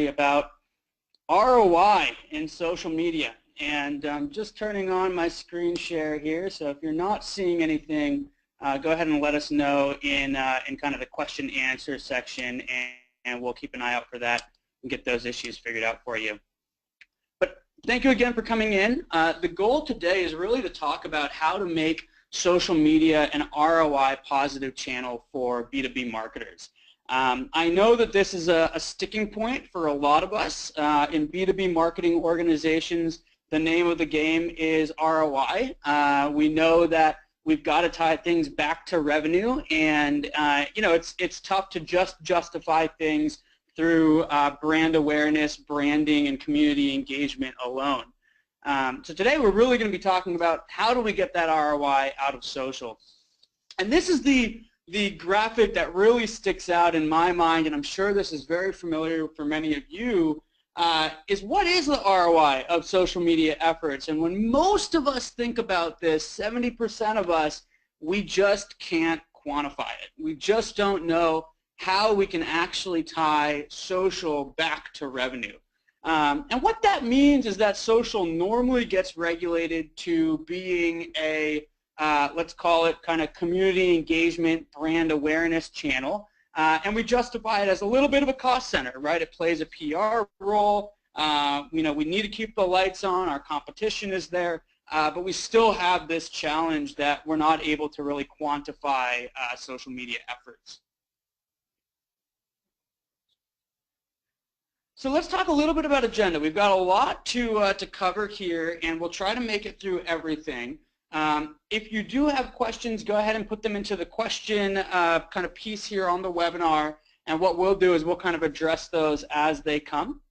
about ROI in social media. And I'm just turning on my screen share here, so if you're not seeing anything, go ahead and let us know in kind of the question answer section, and we'll keep an eye out for that and get those issues figured out for you. But thank you again for coming in. The goal today is really to talk about how to make social media an ROI positive channel for B2B marketers. I know that this is a sticking point for a lot of us. In B2B marketing organizations, the name of the game is ROI. We know that we've got to tie things back to revenue, and you know, it's tough to just justify things through brand awareness, branding, and community engagement alone. So today we're really going to be talking about how do we get that ROI out of social. And this is the graphic that really sticks out in my mind, and I'm sure this is very familiar for many of you, is what is the ROI of social media efforts? And when most of us think about this, 70% of us, we just can't quantify it. We just don't know how we can actually tie social back to revenue. And what that means is that social normally gets regulated to being a, let's call it kind of community engagement, brand awareness channel. And we justify it as a little bit of a cost center, right? It plays a PR role. You know, we need to keep the lights on. Our competition is there. But we still have this challenge that we're not able to really quantify social media efforts. So let's talk a little bit about agenda. We've got a lot to cover here, and we'll try to make it through everything. If you do have questions, go ahead and put them into the question kind of piece here on the webinar, and what we'll do is we'll kind of address those as they come.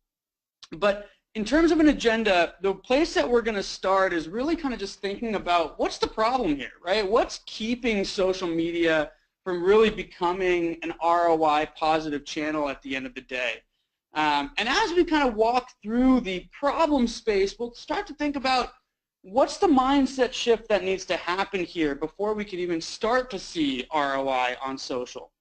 But in terms of an agenda, the place that we're going to start is really kind of just thinking about what's the problem here, right? What's keeping social media from really becoming an ROI positive channel at the end of the day? And as we kind of walk through the problem space, we'll start to think about what's the mindset shift that needs to happen here before we can even start to see ROI on social.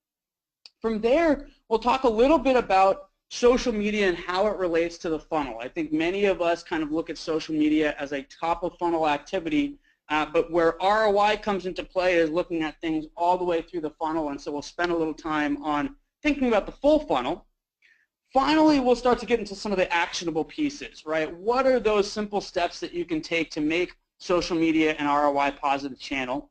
From there, we'll talk a little bit about social media and how it relates to the funnel. I think many of us kind of look at social media as a top of funnel activity, but where ROI comes into play is looking at things all the way through the funnel, and so we'll spend a little time on thinking about the full funnel. Finally, we'll start to get into some of the actionable pieces, right? What are those simple steps that you can take to make social media an ROI positive channel?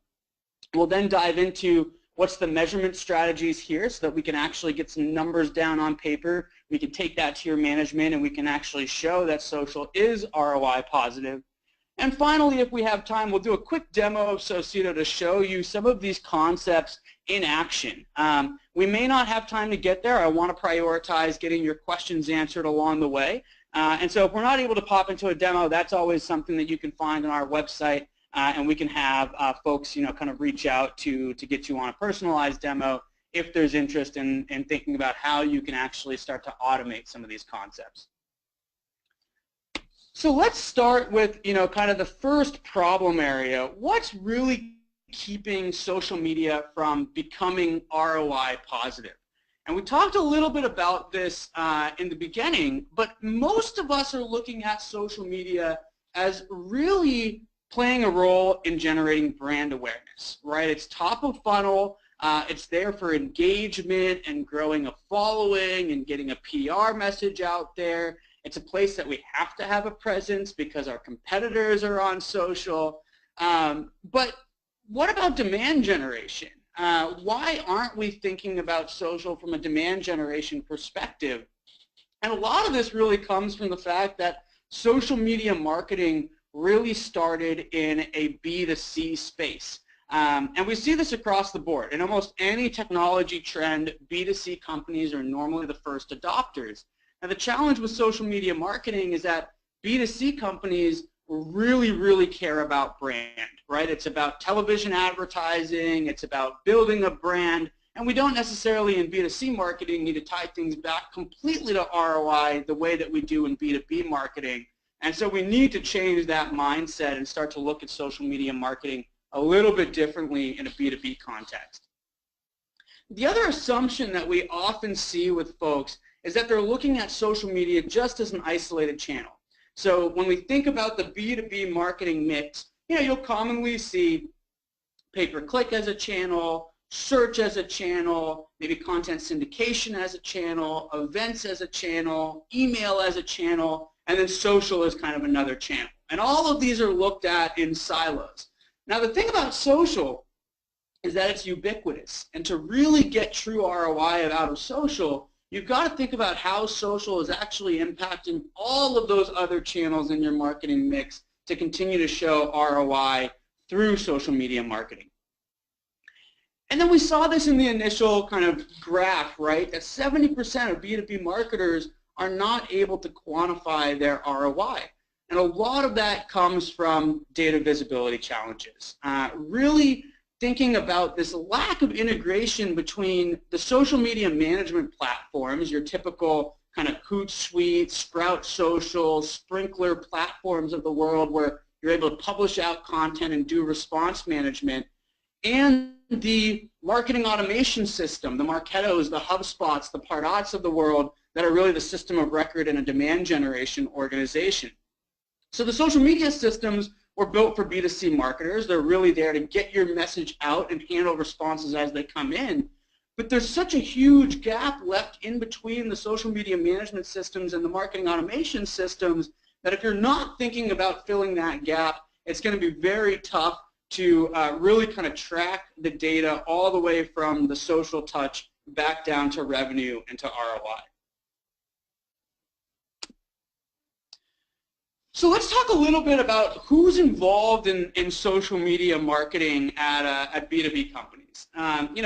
We'll then dive into what's the measurement strategies here so that we can actually get some numbers down on paper. We can take that to your management, and we can actually show that social is ROI positive. And finally, if we have time, we'll do a quick demo of Socito to show you some of these concepts in action. We may not have time to get there. I want to prioritize getting your questions answered along the way. And so if we're not able to pop into a demo, that's always something that you can find on our website, and we can have folks, you know, kind of reach out to get you on a personalized demo if there's interest in thinking about how you can actually start to automate some of these concepts. So let's start with, you know, kind of the first problem area. What's really keeping social media from becoming ROI positive? And we talked a little bit about this in the beginning, but most of us are looking at social media as really playing a role in generating brand awareness, right? It's top of funnel. It's there for engagement and growing a following and getting a PR message out there. It's a place that we have to have a presence because our competitors are on social. But what about demand generation? Why aren't we thinking about social from a demand generation perspective? And a lot of this really comes from the fact that social media marketing really started in a B2C space. And we see this across the board. In almost any technology trend, B2C companies are normally the first adopters. Now, the challenge with social media marketing is that B2C companies really care about brand, right? It's about television advertising, it's about building a brand, and we don't necessarily in B2C marketing need to tie things back completely to ROI the way that we do in B2B marketing. And so we need to change that mindset and start to look at social media marketing a little bit differently in a B2B context. The other assumption that we often see with folks is that they're looking at social media just as an isolated channel. So when we think about the B2B marketing mix, you'll commonly see pay-per-click as a channel, search as a channel, maybe content syndication as a channel, events as a channel, email as a channel, and then social is kind of another channel. And all of these are looked at in silos. Now the thing about social is that it's ubiquitous. And to really get true ROI out of social, you've got to think about how social is actually impacting all of those other channels in your marketing mix to continue to show ROI through social media marketing. And then we saw this in the initial kind of graph, right, that 70% of B2B marketers are not able to quantify their ROI. And a lot of that comes from data visibility challenges. Really thinking about this lack of integration between the social media management platforms, your typical kind of Hootsuite, Sprout Social, Sprinkler platforms of the world where you're able to publish out content and do response management, and the marketing automation system, the Marketos, the HubSpots, the Pardots of the world that are really the system of record in a demand generation organization. So the social media systems were built for B2C marketers. They're really there to get your message out and handle responses as they come in. But there's such a huge gap left in between the social media management systems and the marketing automation systems that if you're not thinking about filling that gap, it's going to be very tough to really kind of track the data all the way from the social touch back down to revenue and to ROI. So let's talk a little bit about who's involved in social media marketing at B2B companies.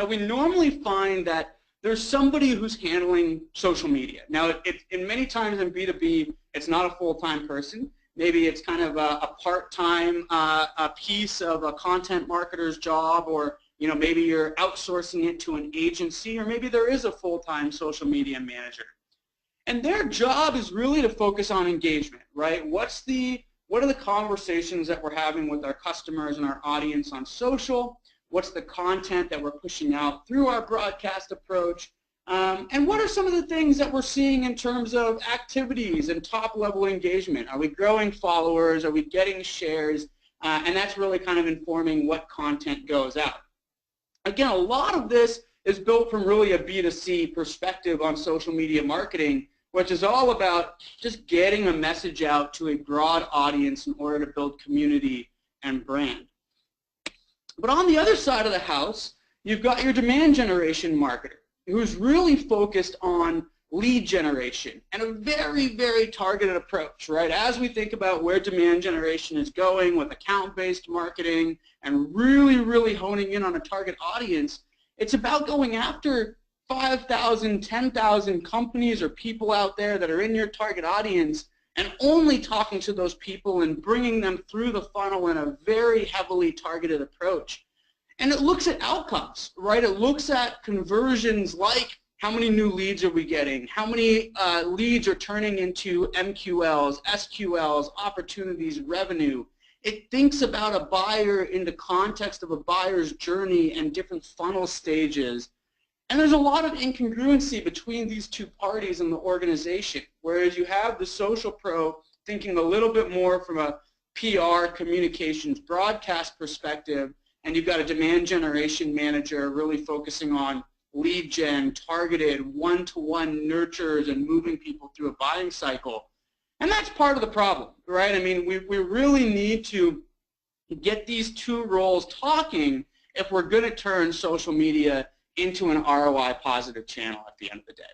We normally find that there's somebody who's handling social media. Now, in many times in B2B, it's not a full-time person. Maybe it's kind of a part-time piece of a content marketer's job, or maybe you're outsourcing it to an agency, or maybe there is a full-time social media manager. And their job is really to focus on engagement, right? What are the conversations that we're having with our customers and our audience on social? What's the content that we're pushing out through our broadcast approach? And what are some of the things that we're seeing in terms of activities and top-level engagement? Are we growing followers? Are we getting shares? And that's really kind of informing what content goes out. Again, a lot of this is built from really a B2C perspective on social media marketing, which is all about just getting a message out to a broad audience in order to build community and brand. But on the other side of the house, you've got your demand generation marketer, who's really focused on lead generation and a very, very targeted approach, right? As we think about where demand generation is going with account-based marketing and really, really honing in on a target audience, it's about going after 5,000, 10,000 companies or people out there that are in your target audience and only talking to those people and bringing them through the funnel in a very heavily targeted approach. And it looks at outcomes, right? It looks at conversions like how many new leads are we getting, how many leads are turning into MQLs, SQLs, opportunities, revenue. It thinks about a buyer in the context of a buyer's journey and different funnel stages. And there's a lot of incongruency between these two parties in the organization, whereas you have the social pro thinking a little bit more from a PR, communications, broadcast perspective, and you've got a demand generation manager really focusing on lead gen, targeted, one-to-one nurtures and moving people through a buying cycle. And that's part of the problem, right? I mean, we really need to get these two roles talking if we're going to turn social media into an ROI positive channel at the end of the day.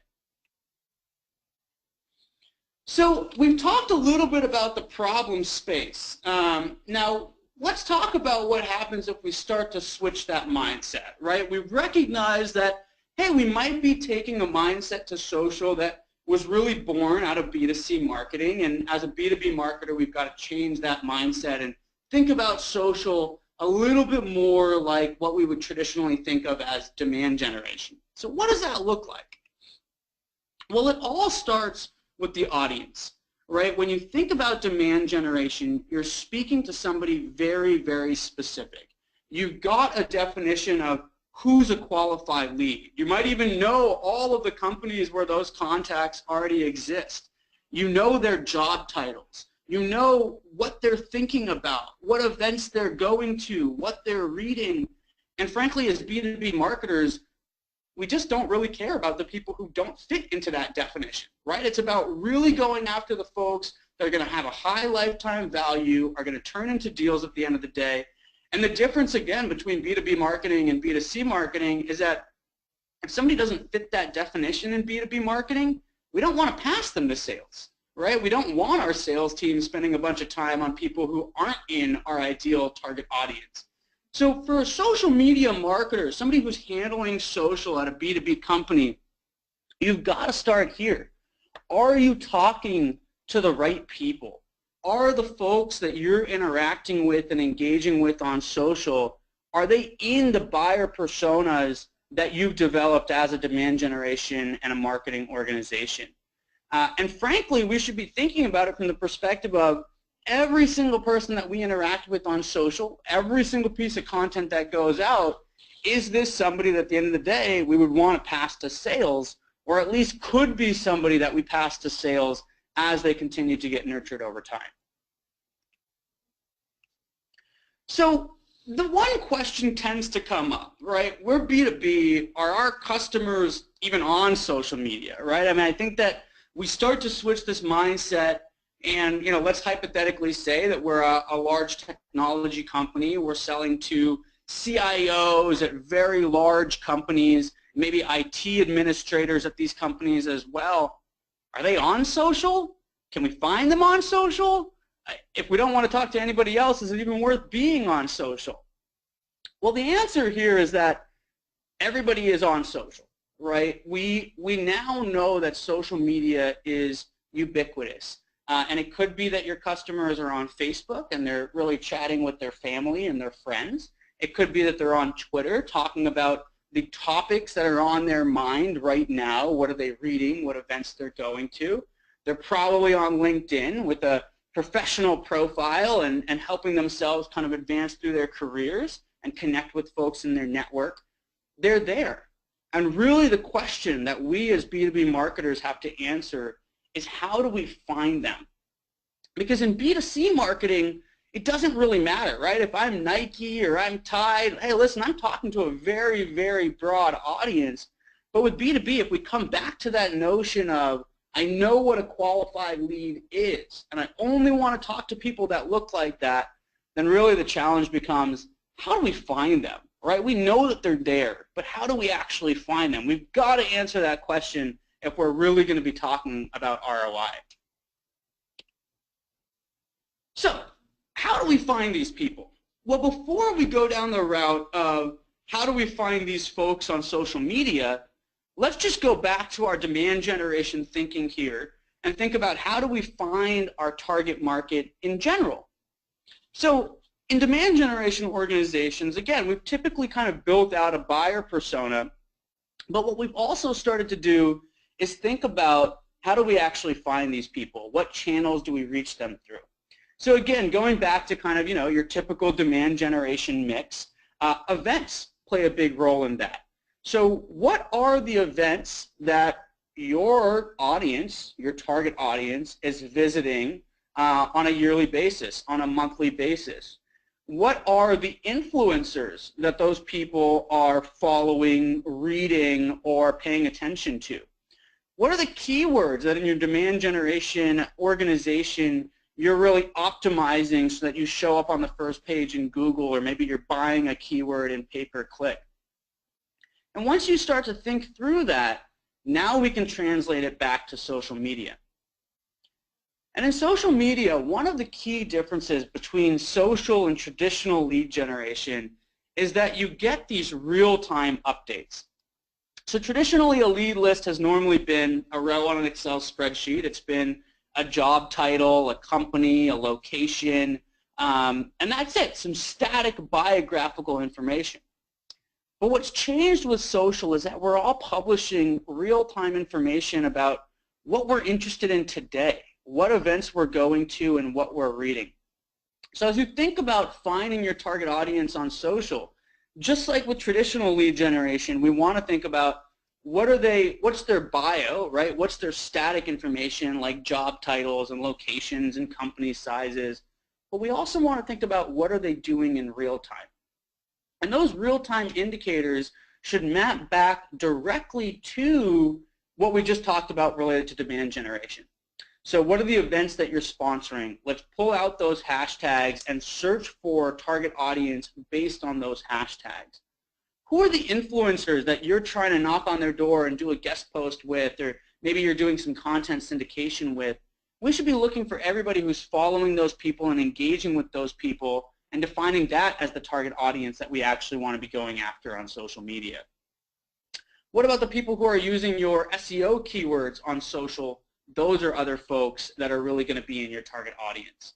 So we've talked a little bit about the problem space. Now let's talk about what happens if we start to switch that mindset, right? We've recognized that, hey, we might be taking a mindset to social that was really born out of B2C marketing, and as a B2B marketer, we've got to change that mindset and think about social a little bit more like what we would traditionally think of as demand generation. So what does that look like? Well, it all starts with the audience, right? When you think about demand generation, you're speaking to somebody very, very specific. You've got a definition of who's a qualified lead. You might even know all of the companies where those contacts already exist. You know their job titles. You know what they're thinking about, what events they're going to, what they're reading. And frankly, as B2B marketers, we just don't really care about the people who don't fit into that definition, right? It's about really going after the folks that are going to have a high lifetime value, are going to turn into deals at the end of the day. And the difference, again, between B2B marketing and B2C marketing is that if somebody doesn't fit that definition in B2B marketing, we don't want to pass them to sales, right? We don't want our sales team spending a bunch of time on people who aren't in our ideal target audience. So for a social media marketer, somebody who's handling social at a B2B company, you've got to start here. Are you talking to the right people? Are the folks that you're interacting with and engaging with on social, are they in the buyer personas that you've developed as a demand generation and a marketing organization? And frankly, we should be thinking about it from the perspective of every single person that we interact with on social, every single piece of content that goes out, is this somebody that at the end of the day we would want to pass to sales, or at least could be somebody that we pass to sales as they continue to get nurtured over time? So the one question tends to come up, right? We're B2B. Are our customers even on social media, right? I mean, I think that we start to switch this mindset, and let's hypothetically say that we're a large technology company. We're selling to CIOs at very large companies, maybe IT administrators at these companies as well. Are they on social? Can we find them on social? If we don't want to talk to anybody else, is it even worth being on social? Well, the answer here is that everybody is on social, right? We now know that social media is ubiquitous. And it could be that your customers are on Facebook and they're really chatting with their family and their friends. It could be that they're on Twitter talking about the topics that are on their mind right now. What are they reading? What events they're going to? They're probably on LinkedIn with a professional profile and helping themselves kind of advance through their careers and connect with folks in their network. They're there. And really the question that we as B2B marketers have to answer is, how do we find them? Because in B2C marketing, it doesn't really matter, right? If I'm Nike or I'm Tide, hey, listen, I'm talking to a very, very broad audience. But with B2B, if we come back to that notion of, I know what a qualified lead is, and I only want to talk to people that look like that, then really the challenge becomes, how do we find them, right? We know that they're there, but how do we actually find them? We've got to answer that question if we're really going to be talking about ROI. So, how do we find these people? Well, before we go down the route of how do we find these folks on social media, let's just go back to our demand generation thinking here and think about how do we find our target market in general. So in demand generation organizations, again, we've typically kind of built out a buyer persona, but what we've also started to do is think about how do we actually find these people? What channels do we reach them through? So again, going back to kind of, your typical demand generation mix, events play a big role in that. So what are the events that your audience, your target audience, is visiting on a yearly basis, on a monthly basis? What are the influencers that those people are following, reading, or paying attention to? What are the keywords that in your demand generation organization you're really optimizing so that you show up on the first page in Google, or maybe you're buying a keyword in pay-per-click? And once you start to think through that, now we can translate it back to social media. And in social media, one of the key differences between social and traditional lead generation is that you get these real-time updates. So traditionally, a lead list has normally been a row on an Excel spreadsheet. It's been a job title, a company, a location, and that's it, some static biographical information. But what's changed with social is that we're all publishing real-time information about what we're interested in today, what events we're going to, and what we're reading. So as you think about finding your target audience on social, Just like with traditional lead generation, we want to think about what's their bio, right? What's their static information like job titles and locations and company sizes. But we also want to think about what are they doing in real time. And those real-time indicators should map back directly to what we just talked about related to demand generation. So what are the events that you're sponsoring? Let's pull out those hashtags and search for target audience based on those hashtags. Who are the influencers that you're trying to knock on their door and do a guest post with, or maybe you're doing some content syndication with? We should be looking for everybody who's following those people and engaging with those people and defining that as the target audience that we actually want to be going after on social media. What about the people who are using your SEO keywords on social? Those are other folks that are really going to be in your target audience.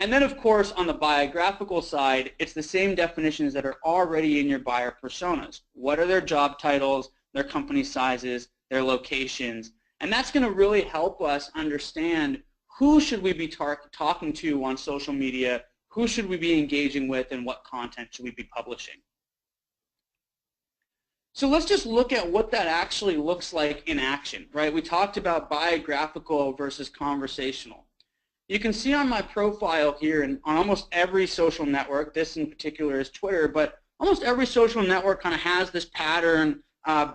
And then, of course, on the biographical side, it's the same definitions that are already in your buyer personas. What are their job titles, their company sizes, their locations? And that's going to really help us understand who should we be talking to on social media, who should we be engaging with, and what content should we be publishing. So let's just look at what that actually looks like in action, right? We talked about biographical versus conversational. You can see on my profile here, and on almost every social network, this in particular is Twitter, but almost every social network kind of has this pattern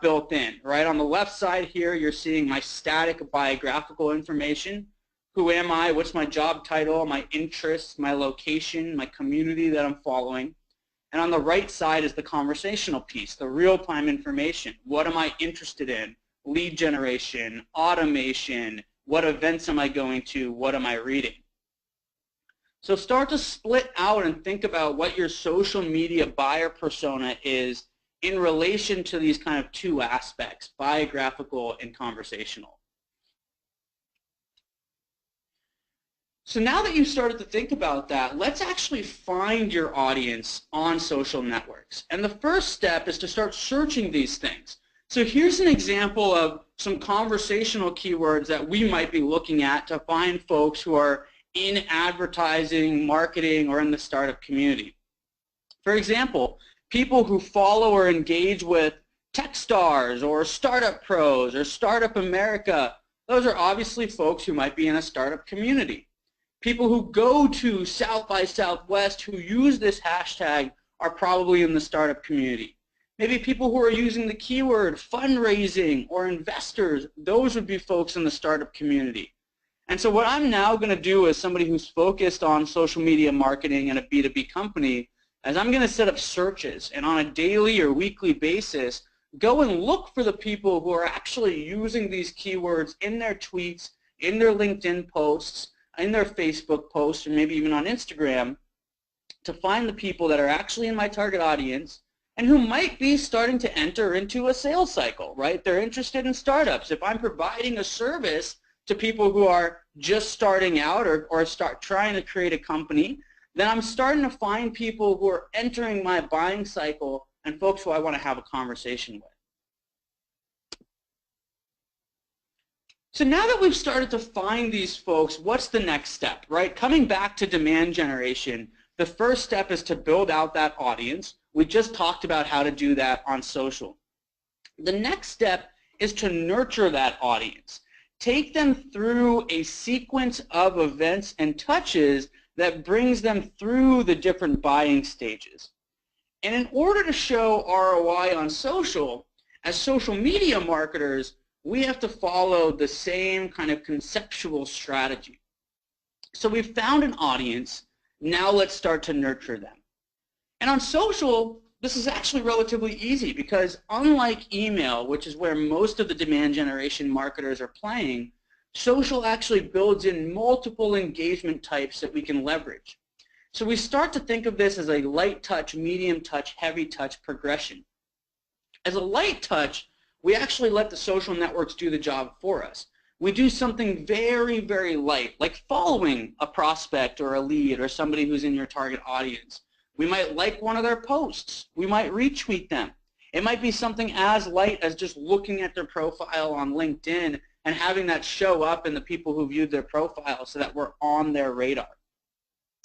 built in, right? On the left side here, you're seeing my static biographical information. Who am I? What's my job title, my interests, my location, my community that I'm following? And on the right side is the conversational piece, the real-time information. What am I interested in? Lead generation, automation, what events am I going to? What am I reading? So start to split out and think about what your social media buyer persona is in relation to these kind of two aspects, biographical and conversational. So now that you've started to think about that, let's actually find your audience on social networks. And the first step is to start searching these things. So here's an example of some conversational keywords that we might be looking at to find folks who are in advertising, marketing, or in the startup community. For example, people who follow or engage with Techstars or Startup Pros or Startup America, those are obviously folks who might be in a startup community. People who go to South by Southwest who use this hashtag are probably in the startup community. Maybe people who are using the keyword fundraising or investors, those would be folks in the startup community. And so what I'm now going to do as somebody who's focused on social media marketing and a B2B company is I'm going to set up searches and on a daily or weekly basis go and look for the people who are actually using these keywords in their tweets, in their LinkedIn posts, in their Facebook posts, or maybe even on Instagram, to find the people that are actually in my target audience and who might be starting to enter into a sales cycle, right? They're interested in startups. If I'm providing a service to people who are just starting out or start trying to create a company, then I'm starting to find people who are entering my buying cycle and folks who I want to have a conversation with. So now that we've started to find these folks, what's the next step, right? Coming back to demand generation, the first step is to build out that audience. We just talked about how to do that on social. The next step is to nurture that audience. Take them through a sequence of events and touches that brings them through the different buying stages. And in order to show ROI on social, as social media marketers, we have to follow the same kind of conceptual strategy. So we've found an audience, now let's start to nurture them. And on social, this is actually relatively easy because unlike email, which is where most of the demand generation marketers are playing, social actually builds in multiple engagement types that we can leverage. So we start to think of this as a light touch, medium touch, heavy touch progression. As a light touch, we actually let the social networks do the job for us. We do something very, very light, like following a prospect or a lead or somebody who's in your target audience. We might like one of their posts. We might retweet them. It might be something as light as just looking at their profile on LinkedIn and having that show up in the people who viewed their profile so that we're on their radar.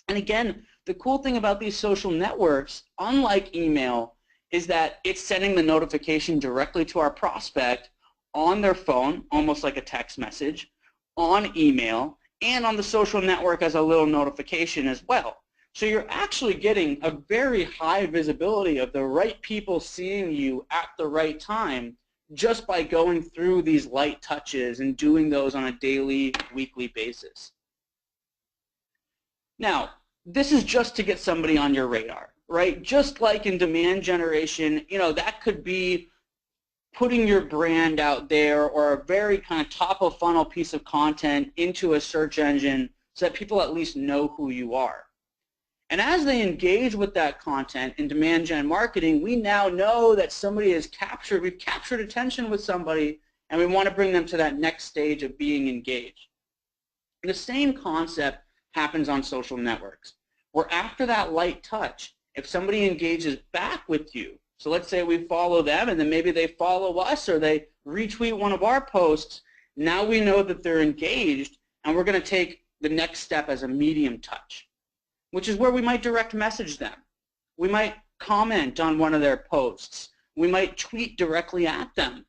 And again, the cool thing about these social networks, unlike email, is that it's sending the notification directly to our prospect on their phone, almost like a text message, on email, and on the social network as a little notification as well. So you're actually getting a very high visibility of the right people seeing you at the right time just by going through these light touches and doing those on a daily, weekly basis. Now, this is just to get somebody on your radar, right? Just like in demand generation, that could be putting your brand out there or a very kind of top of funnel piece of content into a search engine so that people at least know who you are. And as they engage with that content in demand gen marketing, we now know that we've captured attention with somebody, and we want to bring them to that next stage of being engaged. And the same concept happens on social networks, where after that light touch, if somebody engages back with you, so let's say we follow them and then maybe they follow us or they retweet one of our posts, now we know that they're engaged, and we're going to take the next step as a medium touch, which is where we might direct message them. We might comment on one of their posts. We might tweet directly at them.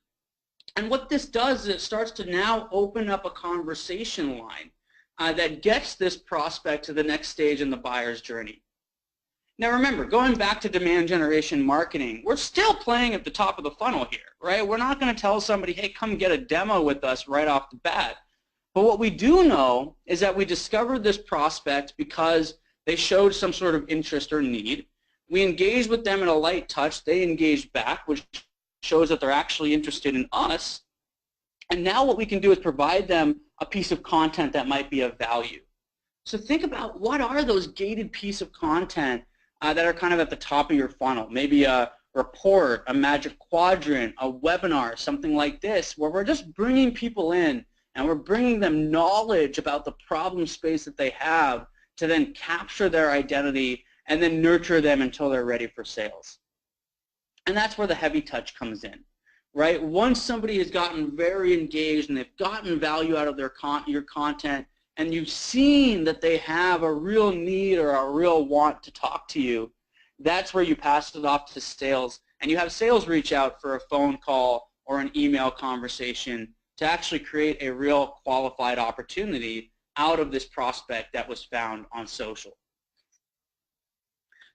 And what this does is it starts to now open up a conversation line that gets this prospect to the next stage in the buyer's journey. Now remember, going back to demand generation marketing, we're still playing at the top of the funnel here, right? We're not going to tell somebody, hey, come get a demo with us right off the bat. But what we do know is that we discovered this prospect because they showed some sort of interest or need. We engaged with them in a light touch. They engaged back, which shows that they're actually interested in us. And now what we can do is provide them a piece of content that might be of value. So think about what are those gated pieces of content that are kind of at the top of your funnel. Maybe a report, a magic quadrant, a webinar, something like this, where we're just bringing people in and we're bringing them knowledge about the problem space that they have to then capture their identity and then nurture them until they're ready for sales. And that's where the heavy touch comes in, right? Once somebody has gotten very engaged and they've gotten value out of your content, and you've seen that they have a real need or a real want to talk to you, that's where you pass it off to sales, and you have sales reach out for a phone call or an email conversation to actually create a real qualified opportunity out of this prospect that was found on social.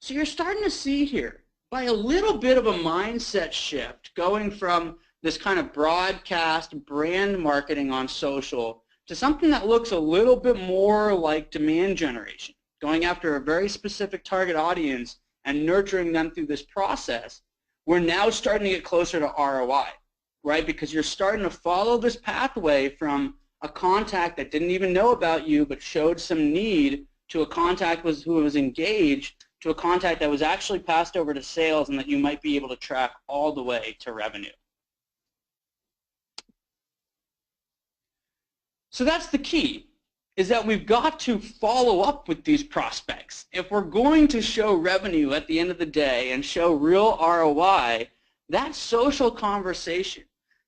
So you're starting to see here, by a little bit of a mindset shift, going from this kind of broadcast brand marketing on social to something that looks a little bit more like demand generation, going after a very specific target audience and nurturing them through this process, we're now starting to get closer to ROI, right? Because you're starting to follow this pathway from a contact that didn't even know about you but showed some need to a contact who was engaged to a contact that was actually passed over to sales and that you might be able to track all the way to revenue. So that's the key, is that we've got to follow up with these prospects. If we're going to show revenue at the end of the day and show real ROI, that social conversation,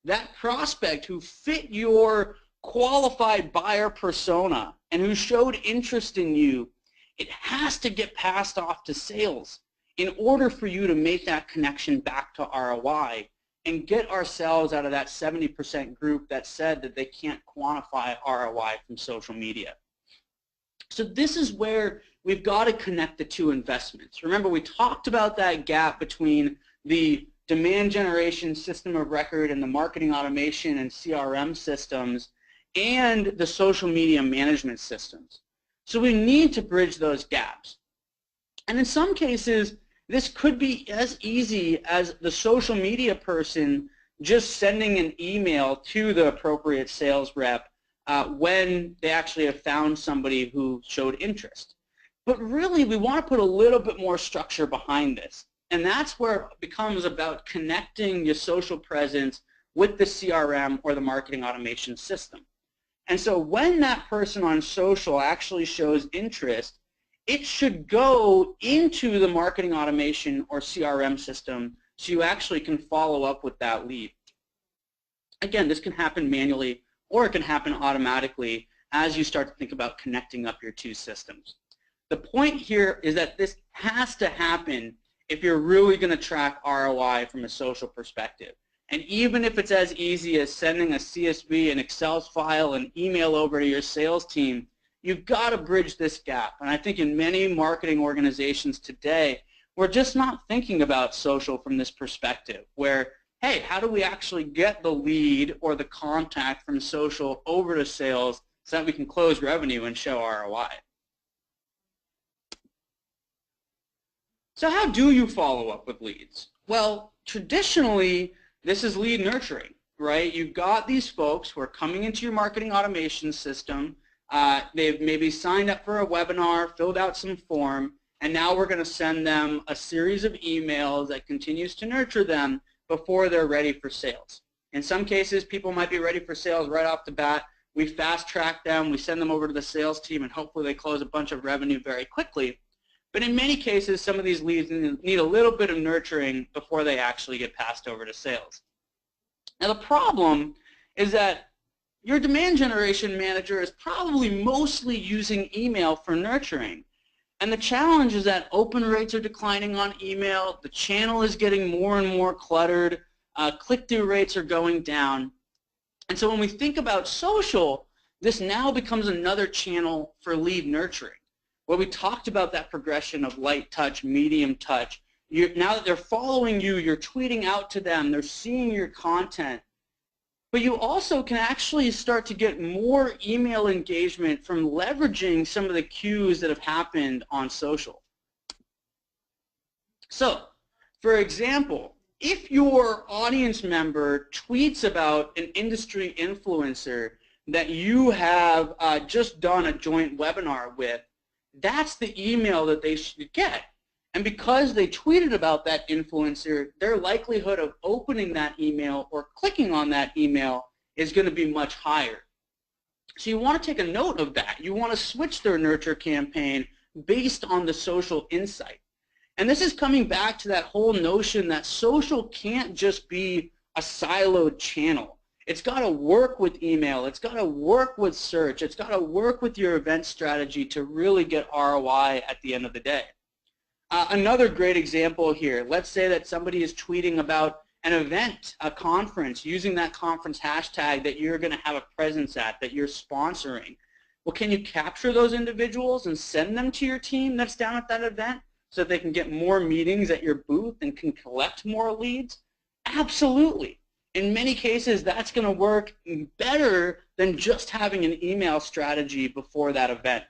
that prospect who fit your qualified buyer persona and who showed interest in you, it has to get passed off to sales in order for you to make that connection back to ROI and get ourselves out of that 70% group that said that they can't quantify ROI from social media. So this is where we've got to connect the two investments. Remember, we talked about that gap between the demand generation system of record and the marketing automation and CRM systems and the social media management systems. So we need to bridge those gaps. And in some cases, this could be as easy as the social media person just sending an email to the appropriate sales rep when they actually have found somebody who showed interest. But really, we want to put a little bit more structure behind this. And that's where it becomes about connecting your social presence with the CRM or the marketing automation system. And so when that person on social actually shows interest, it should go into the marketing automation or CRM system so you actually can follow up with that lead. Again, this can happen manually or it can happen automatically as you start to think about connecting up your two systems. The point here is that this has to happen if you're really going to track ROI from a social perspective. And even if it's as easy as sending a CSV, an Excel file, an email over to your sales team, you've got to bridge this gap. And I think in many marketing organizations today, we're just not thinking about social from this perspective where, hey, how do we actually get the lead or the contact from social over to sales so that we can close revenue and show ROI? So how do you follow up with leads? Well, traditionally, this is lead nurturing, right? You've got these folks who are coming into your marketing automation system. They've maybe signed up for a webinar, filled out some form, and now we're going to send them a series of emails that continues to nurture them before they're ready for sales. In some cases, people might be ready for sales right off the bat. We fast track them, we send them over to the sales team, and hopefully they close a bunch of revenue very quickly. But in many cases, some of these leads need a little bit of nurturing before they actually get passed over to sales. Now the problem is that your demand generation manager is probably mostly using email for nurturing. And the challenge is that open rates are declining on email, the channel is getting more and more cluttered, click-through rates are going down. And so when we think about social, this now becomes another channel for lead nurturing. Where we talked about that progression of light touch, medium touch. Now that they're following you, you're tweeting out to them, they're seeing your content. But you also can actually start to get more email engagement from leveraging some of the cues that have happened on social. So, for example, if your audience member tweets about an industry influencer that you have just done a joint webinar with, that's the email that they should get. And because they tweeted about that influencer, their likelihood of opening that email or clicking on that email is going to be much higher. So you want to take a note of that. You want to switch their nurture campaign based on the social insight. And this is coming back to that whole notion that social can't just be a siloed channel. It's got to work with email. It's got to work with search. It's got to work with your event strategy to really get ROI at the end of the day. Another great example here, let's say that somebody is tweeting about an event, a conference, using that conference hashtag that you're going to have a presence at, that you're sponsoring. Well, can you capture those individuals and send them to your team that's down at that event so that they can get more meetings at your booth and can collect more leads? Absolutely. In many cases, that's going to work better than just having an email strategy before that event.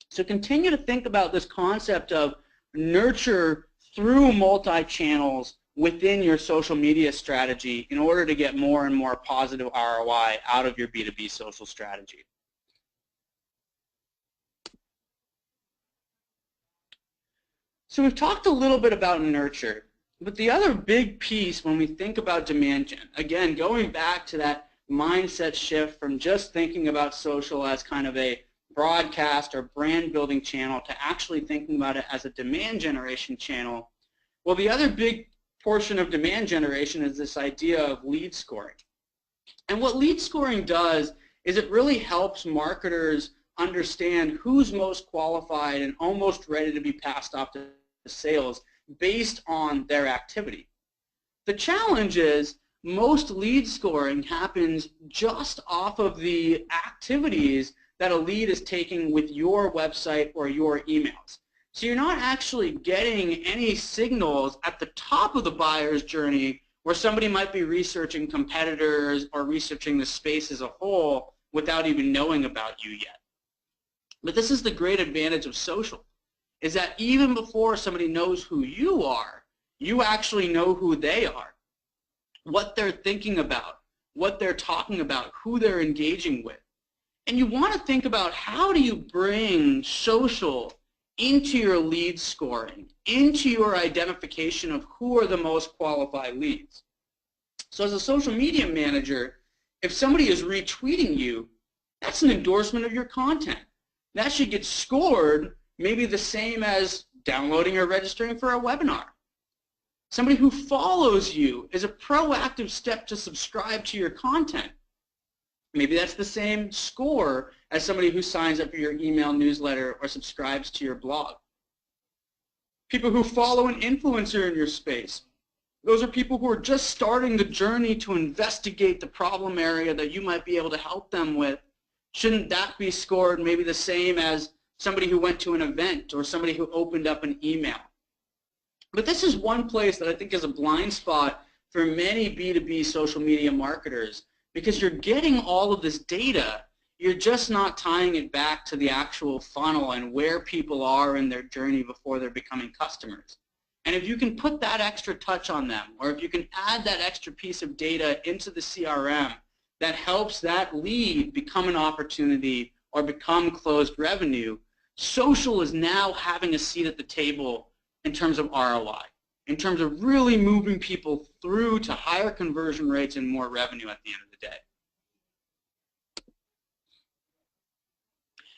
So continue to think about this concept of nurture through multi-channels within your social media strategy in order to get more and more positive ROI out of your B2B social strategy. So we've talked a little bit about nurture. But the other big piece when we think about demand gen, again, going back to that mindset shift from just thinking about social as kind of a broadcast or brand building channel to actually thinking about it as a demand generation channel, well, the other big portion of demand generation is this idea of lead scoring. And what lead scoring does is it really helps marketers understand who's most qualified and almost ready to be passed off to sales based on their activity. The challenge is most lead scoring happens just off of the activities that a lead is taking with your website or your emails. So you're not actually getting any signals at the top of the buyer's journey where somebody might be researching competitors or researching the space as a whole without even knowing about you yet. But this is the great advantage of social, is that even before somebody knows who you are, you actually know who they are, what they're thinking about, what they're talking about, who they're engaging with. And you want to think about how do you bring social into your lead scoring, into your identification of who are the most qualified leads. So as a social media manager, if somebody is retweeting you, that's an endorsement of your content. That should get scored maybe the same as downloading or registering for a webinar. Somebody who follows you is a proactive step to subscribe to your content. Maybe that's the same score as somebody who signs up for your email newsletter or subscribes to your blog. people who follow an influencer in your space. Those are people who are just starting the journey to investigate the problem area that you might be able to help them with. Shouldn't that be scored maybe the same as somebody who went to an event or somebody who opened up an email? But this is one place that I think is a blind spot for many B2B social media marketers, because you're getting all of this data, you're just not tying it back to the actual funnel and where people are in their journey before they're becoming customers. And if you can put that extra touch on them, or if you can add that extra piece of data into the CRM that helps that lead become an opportunity or become closed revenue, social is now having a seat at the table in terms of ROI, in terms of really moving people through to higher conversion rates and more revenue at the end of the day.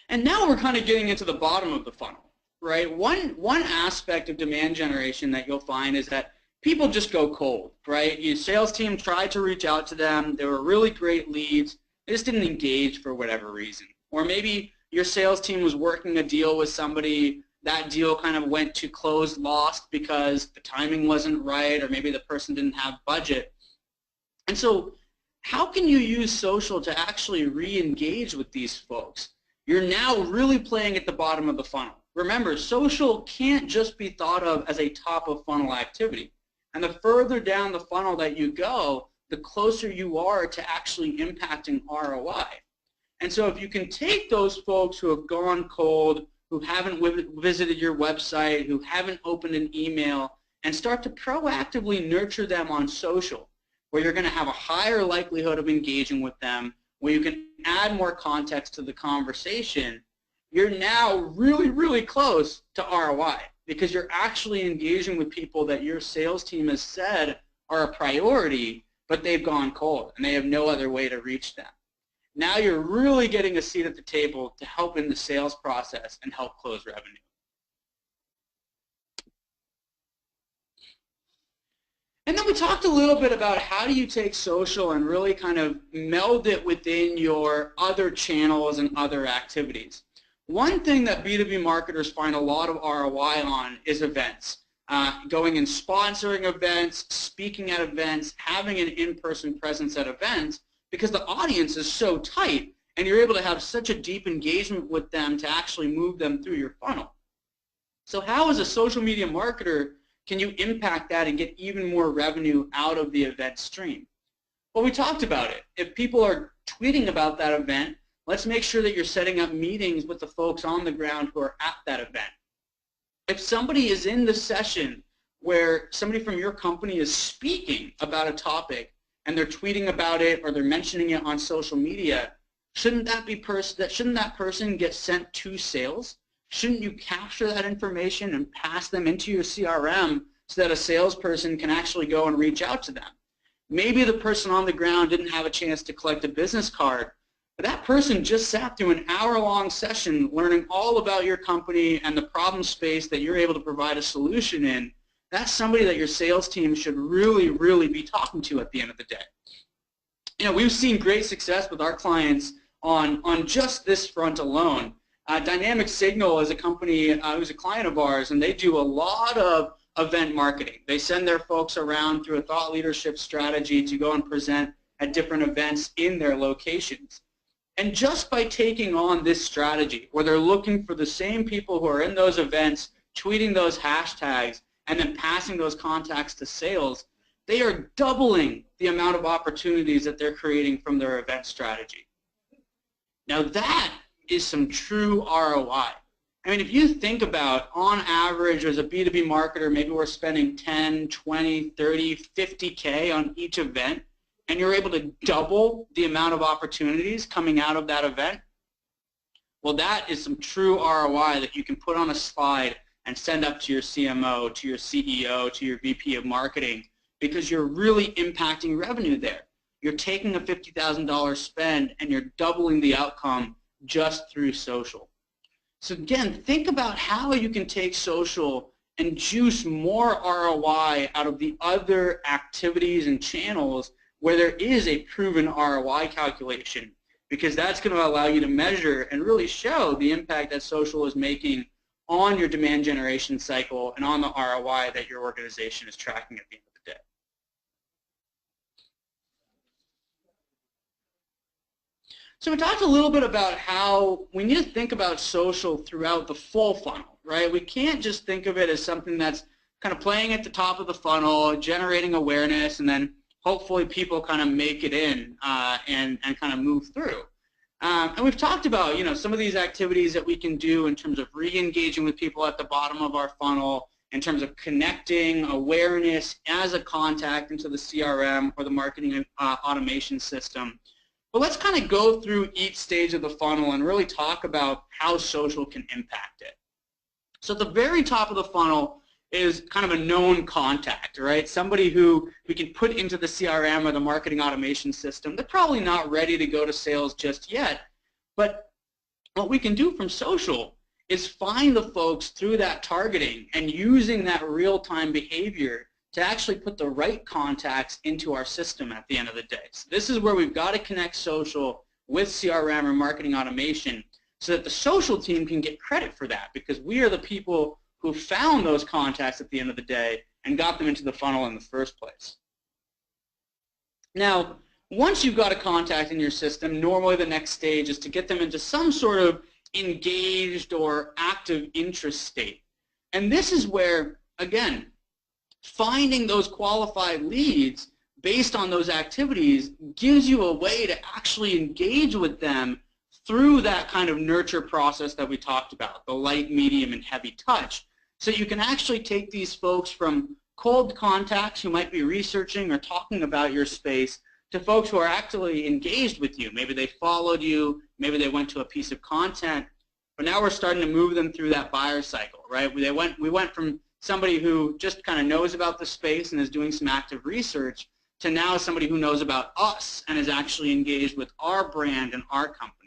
And now we're kind of getting into the bottom of the funnel, right? One aspect of demand generation that you'll find is that people just go cold, right? Your sales team tried to reach out to them. They were really great leads. They just didn't engage for whatever reason. Or maybe your sales team was working a deal with somebody. That deal kind of went to closed lost because the timing wasn't right, or maybe the person didn't have budget. And so how can you use social to actually re-engage with these folks? You're now really playing at the bottom of the funnel. Remember, social can't just be thought of as a top of funnel activity. And the further down the funnel that you go, the closer you are to actually impacting ROI. And so if you can take those folks who have gone cold, who haven't visited your website, who haven't opened an email, and start to proactively nurture them on social, where you're going to have a higher likelihood of engaging with them, where you can add more context to the conversation, you're now really, really close to ROI, because you're actually engaging with people that your sales team has said are a priority, but they've gone cold and they have no other way to reach them. Now you're really getting a seat at the table to help in the sales process and help close revenue. And then we talked a little bit about how do you take social and really kind of meld it within your other channels and other activities. One thing that B2B marketers find a lot of ROI on is events. Going and sponsoring events, speaking at events, having an in-person presence at events, because the audience is so tight and you're able to have such a deep engagement with them to actually move them through your funnel. So how, as a social media marketer, can you impact that and get even more revenue out of the event stream? Well, we talked about it. If people are tweeting about that event, let's make sure that you're setting up meetings with the folks on the ground who are at that event. If somebody is in the session where somebody from your company is speaking about a topic and they're tweeting about it or they're mentioning it on social media, shouldn't that person get sent to sales? Shouldn't you capture that information and pass them into your CRM so that a salesperson can actually go and reach out to them? Maybe the person on the ground didn't have a chance to collect a business card, but that person just sat through an hour-long session learning all about your company and the problem space that you're able to provide a solution in. That's somebody that your sales team should really, really be talking to at the end of the day. You know, we've seen great success with our clients on just this front alone. Dynamic Signal is a company who's a client of ours, and they do a lot of event marketing. They send their folks around through a thought leadership strategy to go and present at different events in their locations. And just by taking on this strategy, where they're looking for the same people who are in those events, tweeting those hashtags, and then passing those contacts to sales, they are doubling the amount of opportunities that they're creating from their event strategy. Now that is some true ROI. I mean, if you think about, on average, as a B2B marketer, maybe we're spending 10, 20, 30, 50K on each event, and you're able to double the amount of opportunities coming out of that event, well, that is some true ROI that you can put on a slide and send up to your CMO, to your CEO, to your VP of marketing, because you're really impacting revenue there. You're taking a $50,000 spend and you're doubling the outcome just through social. So again, think about how you can take social and juice more ROI out of the other activities and channels where there is a proven ROI calculation, because that's going to allow you to measure and really show the impact that social is making on your demand generation cycle and on the ROI that your organization is tracking at the end of the day. So we talked a little bit about how we need to think about social throughout the full funnel, right? We can't just think of it as something that's kind of playing at the top of the funnel, generating awareness, and then hopefully people kind of make it in and kind of move through. And we've talked about, some of these activities that we can do in terms of re-engaging with people at the bottom of our funnel, in terms of connecting awareness as a contact into the CRM or the marketing automation system. But let's kind of go through each stage of the funnel and really talk about how social can impact it. So at the very top of the funnel is kind of a known contact, right? Somebody who we can put into the CRM or the marketing automation system. They're probably not ready to go to sales just yet, but what we can do from social is find the folks through that targeting and using that real-time behavior to actually put the right contacts into our system at the end of the day. So this is where we've got to connect social with CRM or marketing automation so that the social team can get credit for that, because we are the people who found those contacts at the end of the day and got them into the funnel in the first place. Now, once you've got a contact in your system, normally the next stage is to get them into some sort of engaged or active interest state. And this is where, again, finding those qualified leads based on those activities gives you a way to actually engage with them through that kind of nurture process that we talked about, the light, medium, and heavy touch. So you can actually take these folks from cold contacts who might be researching or talking about your space to folks who are actively engaged with you. Maybe they followed you, maybe they went to a piece of content, but now we're starting to move them through that buyer cycle, right? We went from somebody who just kind of knows about the space and is doing some active research to now somebody who knows about us and is actually engaged with our brand and our company.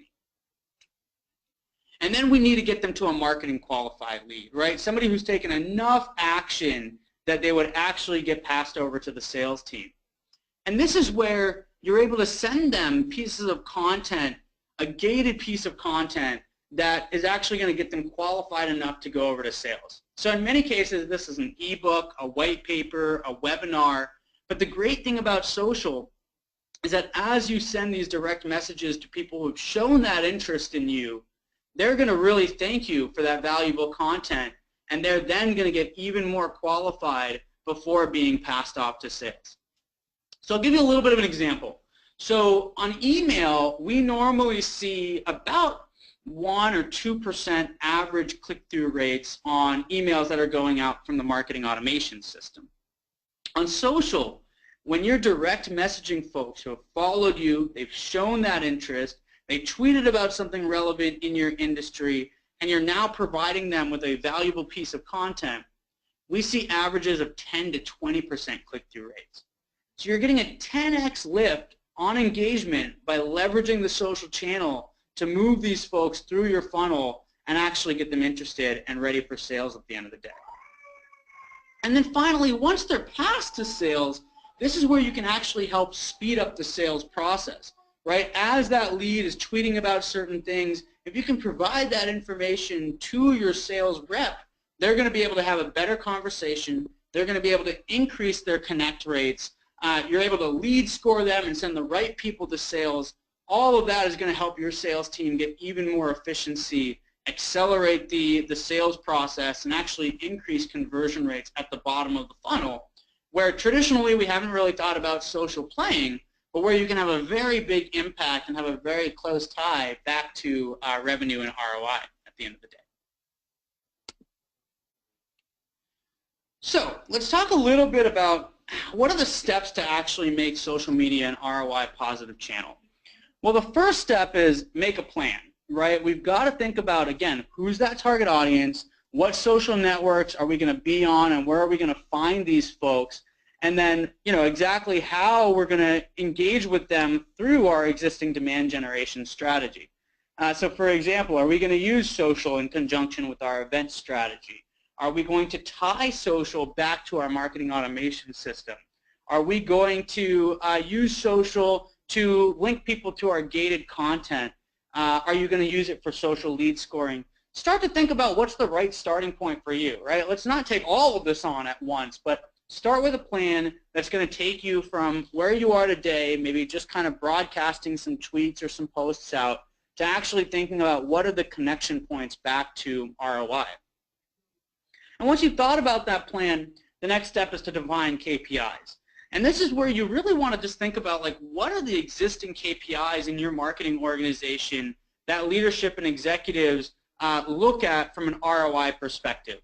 And then we need to get them to a marketing qualified lead, right? Somebody who's taken enough action that they would actually get passed over to the sales team. And this is where you're able to send them pieces of content, a gated piece of content that is actually going to get them qualified enough to go over to sales. So in many cases, this is an ebook, a white paper, a webinar. But the great thing about social is that as you send these direct messages to people who've shown that interest in you, they're going to really thank you for that valuable content, and they're then going to get even more qualified before being passed off to sales. So I'll give you a little bit of an example. So on email, we normally see about 1 or 2% average click-through rates on emails that are going out from the marketing automation system. On social, when you're direct messaging folks who have followed you, they've shown that interest, they tweeted about something relevant in your industry, and you're now providing them with a valuable piece of content, we see averages of 10 to 20% click-through rates. So you're getting a 10x lift on engagement by leveraging the social channel to move these folks through your funnel and actually get them interested and ready for sales at the end of the day. And then finally, once they're past to sales, this is where you can actually help speed up the sales process, right? As that lead is tweeting about certain things, if you can provide that information to your sales rep, they're going to be able to have a better conversation. They're going to be able to increase their connect rates. You're able to lead score them and send the right people to sales. All of that is going to help your sales team get even more efficiency, accelerate the sales process, and actually increase conversion rates at the bottom of the funnel, where traditionally we haven't really thought about social playing, but where you can have a very big impact and have a very close tie back to revenue and ROI at the end of the day. So let's talk a little bit about what are the steps to actually make social media an ROI positive channel. Well, the first step is make a plan, right? We've got to think about, again, who's that target audience, what social networks are we going to be on, and where are we going to find these folks, and then, exactly how we're going to engage with them through our existing demand generation strategy. So for example, are we going to use social in conjunction with our event strategy? Are we going to tie social back to our marketing automation system? Are we going to use social to link people to our gated content? Are you going to use it for social lead scoring? start to think about what's the right starting point for you, right? Let's not take all of this on at once, but start with a plan that's going to take you from where you are today, maybe just kind of broadcasting some tweets or some posts out, to actually thinking about what are the connection points back to ROI. And once you've thought about that plan, the next step is to define KPIs. And this is where you really want to just think about, like, what are the existing KPIs in your marketing organization that leadership and executives look at from an ROI perspective.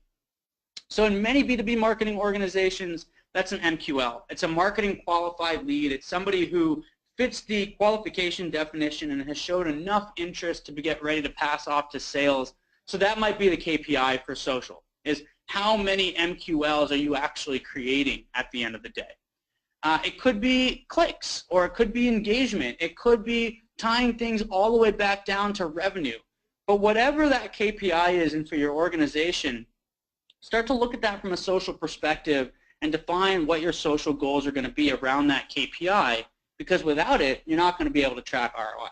So in many B2B marketing organizations, that's an MQL. It's a marketing qualified lead. It's somebody who fits the qualification definition and has showed enough interest to get ready to pass off to sales. So that might be the KPI for social, is how many MQLs are you actually creating at the end of the day. It could be clicks, or it could be engagement. It could be tying things all the way back down to revenue. But whatever that KPI is and for your organization, start to look at that from a social perspective and define what your social goals are going to be around that KPI, because without it, you're not going to be able to track ROI.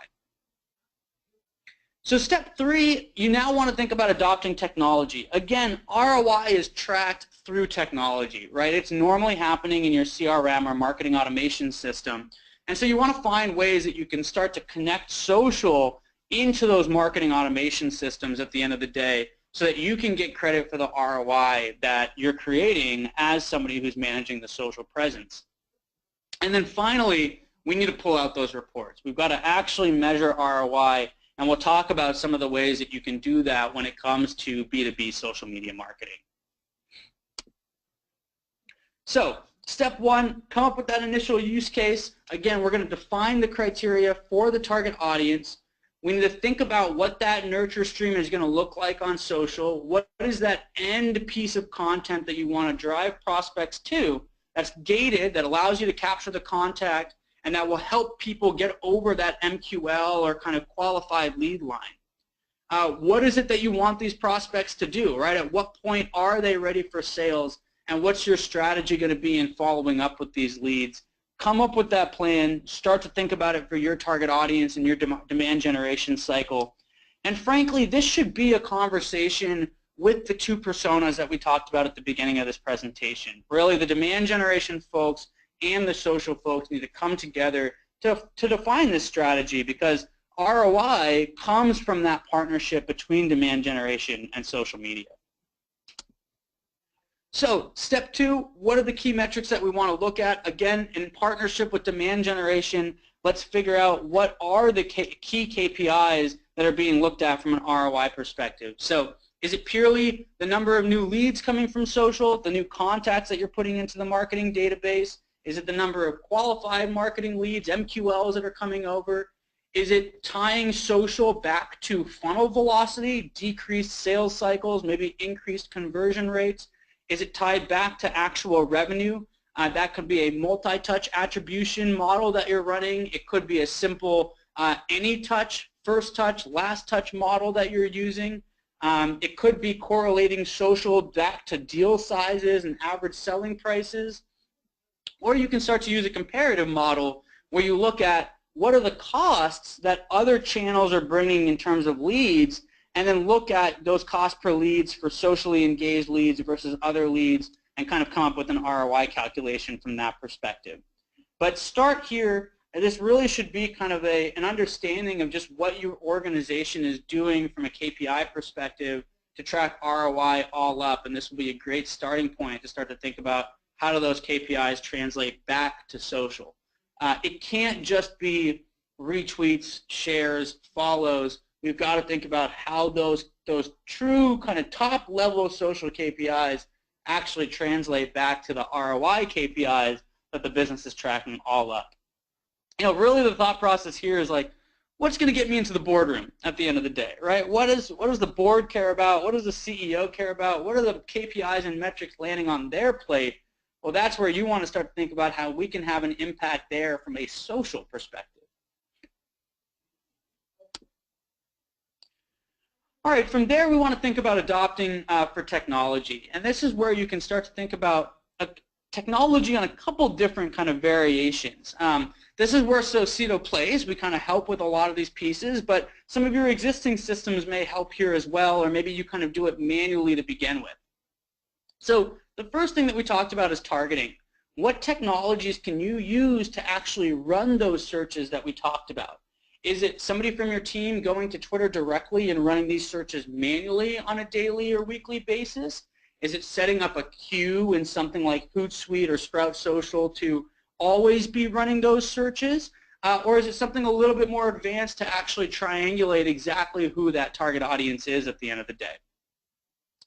So step 3, you now want to think about adopting technology. Again, ROI is tracked through technology, right? It's normally happening in your CRM or marketing automation system. And so you want to find ways that you can start to connect social into those marketing automation systems at the end of the day, so that you can get credit for the ROI that you're creating as somebody who's managing the social presence. And then finally, we need to pull out those reports. We've got to actually measure ROI, and we'll talk about some of the ways that you can do that when it comes to B2B social media marketing. So, step 1, come up with that initial use case. Again, we're going to define the criteria for the target audience. We need to think about what that nurture stream is going to look like on social. What is that end piece of content that you want to drive prospects to that's gated, that allows you to capture the contact, and that will help people get over that MQL or kind of qualified lead line. What is it that you want these prospects to do, right? At what point are they ready for sales, and what's your strategy going to be in following up with these leads? Come up with that plan, start to think about it for your target audience and your demand generation cycle. And frankly, this should be a conversation with the 2 personas that we talked about at the beginning of this presentation. Really, the demand generation folks and the social folks need to come together to define this strategy, because ROI comes from that partnership between demand generation and social media. So step 2, what are the key metrics that we want to look at? Again, in partnership with demand generation, let's figure out what are the key KPIs that are being looked at from an ROI perspective. So is it purely the number of new leads coming from social, the new contacts that you're putting into the marketing database? Is it the number of qualified marketing leads, MQLs that are coming over? Is it tying social back to funnel velocity, decreased sales cycles, maybe increased conversion rates? Is it tied back to actual revenue? That could be a multi-touch attribution model that you're running. It could be a simple any touch, first touch, last touch model that you're using. It could be correlating social back to deal sizes and average selling prices. Or you can start to use a comparative model where you look at what are the costs that other channels are bringing in terms of leads, and then look at those costs per leads for socially engaged leads versus other leads, and kind of come up with an ROI calculation from that perspective. But start here. This really should be kind of an understanding of just what your organization is doing from a KPI perspective to track ROI all up, and this will be a great starting point to start to think about how do those KPIs translate back to social. It can't just be retweets, shares, follows. We've got to think about how those true kind of top level social KPIs actually translate back to the ROI KPIs that the business is tracking all up. You know, really the thought process here is like, what's going to get me into the boardroom at the end of the day, right? What does the board care about? What does the CEO care about? What are the KPIs and metrics landing on their plate? Well, that's where you want to start to think about how we can have an impact there from a social perspective. All right, from there we want to think about adopting for technology. And this is where you can start to think about technology on a couple different kind of variations. This is where Socito plays. We kind of help with a lot of these pieces, but some of your existing systems may help here as well, or maybe you kind of do it manually to begin with. So the first thing that we talked about is targeting. What technologies can you use to actually run those searches that we talked about? Is it somebody from your team going to Twitter directly and running these searches manually on a daily or weekly basis? Is it setting up a queue in something like Hootsuite or Sprout Social to always be running those searches? Or is it something a little bit more advanced to actually triangulate exactly who that target audience is at the end of the day?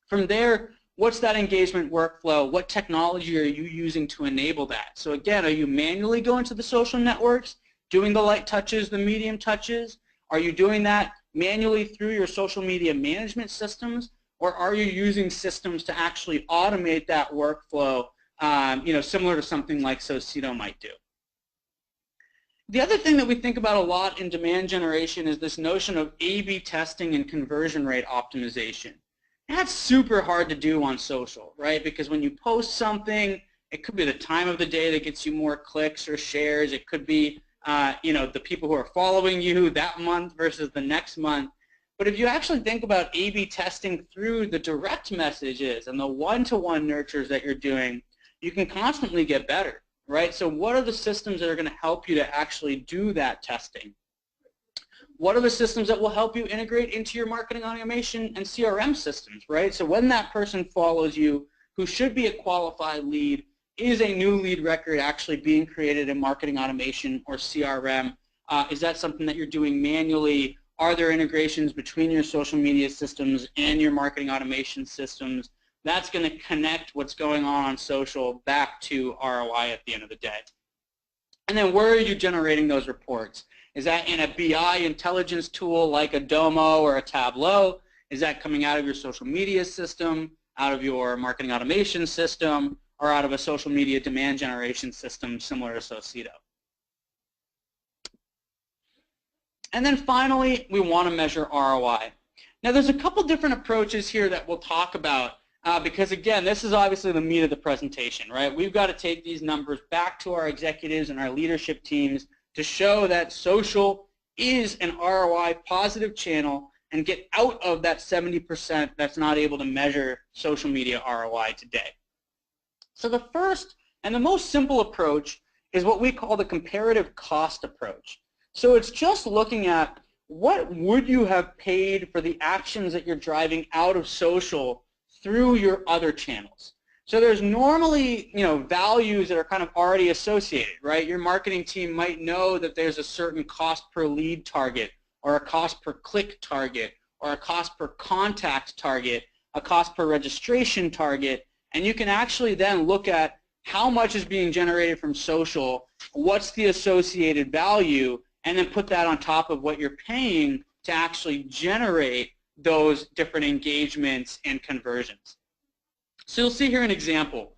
From there, what's that engagement workflow? What technology are you using to enable that? So again, are you manually going to the social networks, doing the light touches, the medium touches? Are you doing that manually through your social media management systems? Or are you using systems to actually automate that workflow, similar to something like Socito might do? The other thing that we think about a lot in demand generation is this notion of A/B testing and conversion rate optimization. That's super hard to do on social, right? Because when you post something, it could be the time of the day that gets you more clicks or shares. It could be, the people who are following you that month versus the next month. But if you actually think about A/B testing through the direct messages and the one-to-one nurtures that you're doing, you can constantly get better, right? So what are the systems that are going to help you to actually do that testing? What are the systems that will help you integrate into your marketing automation and CRM systems, right? So when that person follows you, who should be a qualified lead, is a new lead record actually being created in marketing automation or CRM? Is that something that you're doing manually? Are there integrations between your social media systems and your marketing automation systems? That's going to connect what's going on social back to ROI at the end of the day. And then where are you generating those reports? Is that in a BI intelligence tool like a Domo or a Tableau? Is that coming out of your social media system, out of your marketing automation system, or out of a social media demand generation system similar to Socito? And then finally, we want to measure ROI. Now there's a couple different approaches here that we'll talk about because again, this is obviously the meat of the presentation, right? We've got to take these numbers back to our executives and our leadership teams to show that social is an ROI positive channel and get out of that 70% that's not able to measure social media ROI today. So the first and the most simple approach is what we call the comparative cost approach. So it's just looking at what would you have paid for the actions that you're driving out of social through your other channels. So there's normally, values that are kind of already associated, right? Your marketing team might know that there's a certain cost per lead target or a cost per click target or a cost per contact target, a cost per registration target, and you can actually then look at how much is being generated from social, what's the associated value, and then put that on top of what you're paying to actually generate those different engagements and conversions. So you'll see here an example.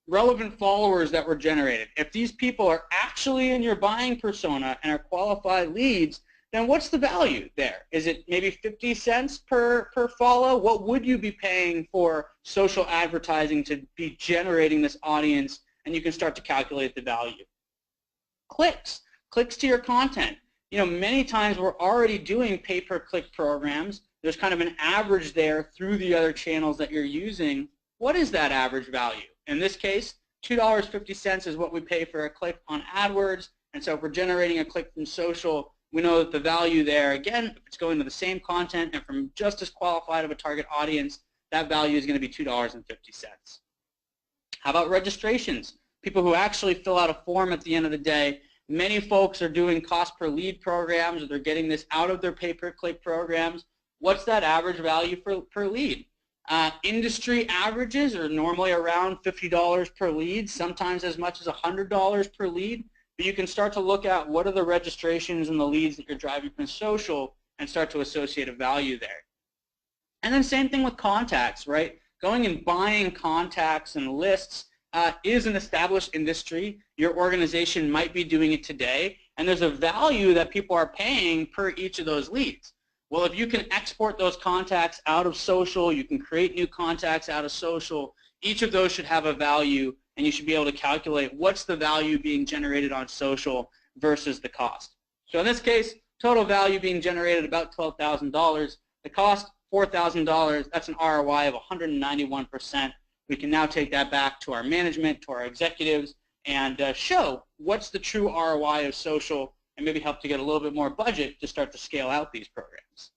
Relevant followers that were generated. If these people are actually in your buying persona and are qualified leads, then what's the value there? Is it maybe 50 cents per follow? What would you be paying for social advertising to be generating this audience? And you can start to calculate the value. Clicks to your content. Many times we're already doing pay-per-click programs. There's kind of an average there through the other channels that you're using. What is that average value? In this case, $2.50 is what we pay for a click on AdWords. And so if we're generating a click from social, we know that the value there, again, if it's going to the same content and from just as qualified of a target audience, that value is going to be $2.50. How about registrations? People who actually fill out a form at the end of the day. Many folks are doing cost per lead programs, or they're getting this out of their pay-per-click programs. What's that average value per lead? Industry averages are normally around $50 per lead, sometimes as much as $100 per lead. But you can start to look at what are the registrations and the leads that you're driving from social and start to associate a value there. And then same thing with contacts, right? Going and buying contacts and lists is an established industry. Your organization might be doing it today, and there's a value that people are paying per each of those leads. Well, if you can export those contacts out of social, you can create new contacts out of social, Each of those should have a value, and you should be able to calculate what's the value being generated on social versus the cost. So in this case, total value being generated about $12,000. The cost, $4,000. That's an ROI of 191%. We can now take that back to our management, to our executives, and show what's the true ROI of social, and maybe help to get a little bit more budget to start to scale out these programs.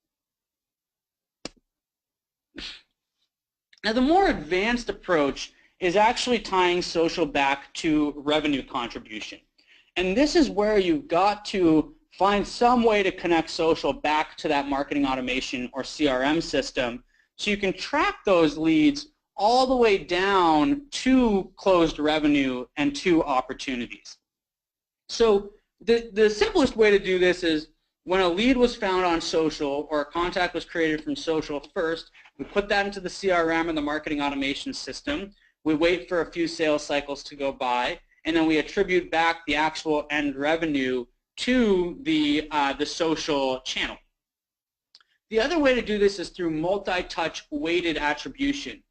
Now, the more advanced approach is actually tying social back to revenue contribution. And this is where you've got to find some way to connect social back to that marketing automation or CRM system so you can track those leads all the way down to closed revenue and to opportunities. So the simplest way to do this is when a lead was found on social or a contact was created from social, first we put that into the CRM and the marketing automation system. We wait for a few sales cycles to go by, and then we attribute back the actual end revenue to the social channel. The other way to do this is through multi-touch weighted attribution,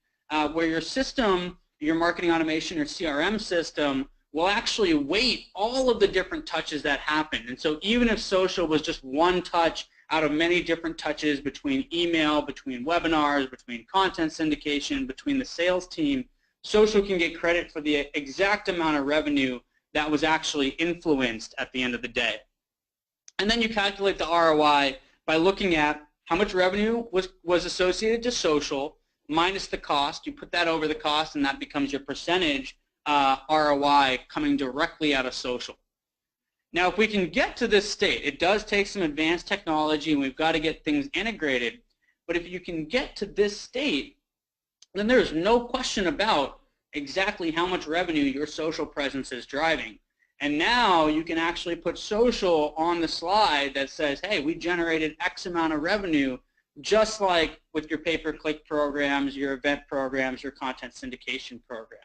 where your system, your marketing automation or CRM system, will actually weight all of the different touches that happen. And so even if social was just one touch out of many different touches between email, between webinars, between content syndication, between the sales team, social can get credit for the exact amount of revenue that was actually influenced at the end of the day. And then you calculate the ROI by looking at how much revenue was associated to social minus the cost. You put that over the cost, and that becomes your percentage ROI coming directly out of social. Now, if we can get to this state, it does take some advanced technology, and we've got to get things integrated. But if you can get to this state, then there's no question about exactly how much revenue your social presence is driving. And now you can actually put social on the slide that says, hey, we generated X amount of revenue, just like with your pay-per-click programs, your event programs, your content syndication program.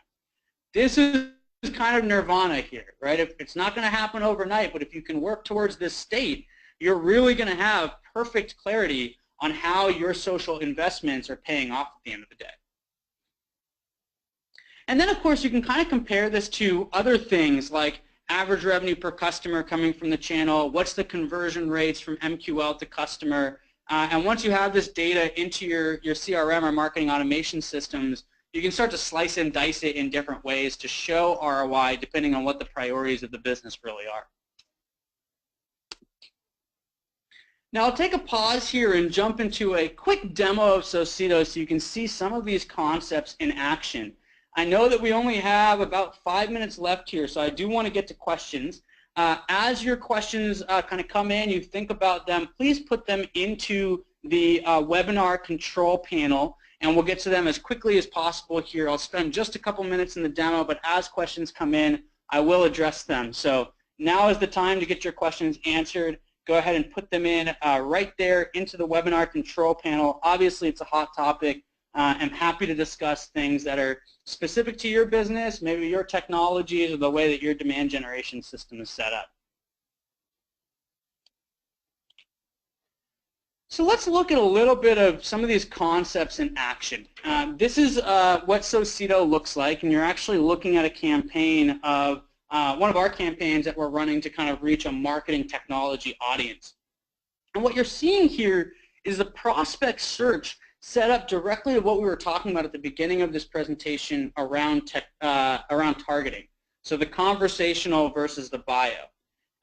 This is kind of nirvana here, right? It's not going to happen overnight, but if you can work towards this state, you're really going to have perfect clarity on how your social investments are paying off at the end of the day. And then, of course, you can kind of compare this to other things like average revenue per customer coming from the channel, what's the conversion rates from MQL to customer, and once you have this data into your CRM or marketing automation systems, you can start to slice and dice it in different ways to show ROI depending on what the priorities of the business really are. Now I'll take a pause here and jump into a quick demo of Socito so you can see some of these concepts in action. I know that we only have about 5 minutes left here, so I do want to get to questions. As your questions kind of come in, you think about them, please put them into the webinar control panel, and we'll get to them as quickly as possible here. I'll spend just a couple minutes in the demo, but as questions come in, I will address them. So now is the time to get your questions answered. Go ahead and put them in right there into the webinar control panel. Obviously, it's a hot topic. I'm happy to discuss things that are specific to your business, maybe your technologies or the way that your demand generation system is set up. So let's look at a little bit of some of these concepts in action. This is what Socito looks like, and you're actually looking at a campaign of one of our campaigns that we're running to kind of reach a marketing technology audience. And what you're seeing here is the prospect search set up directly to what we were talking about at the beginning of this presentation around targeting. So the conversational versus the bio.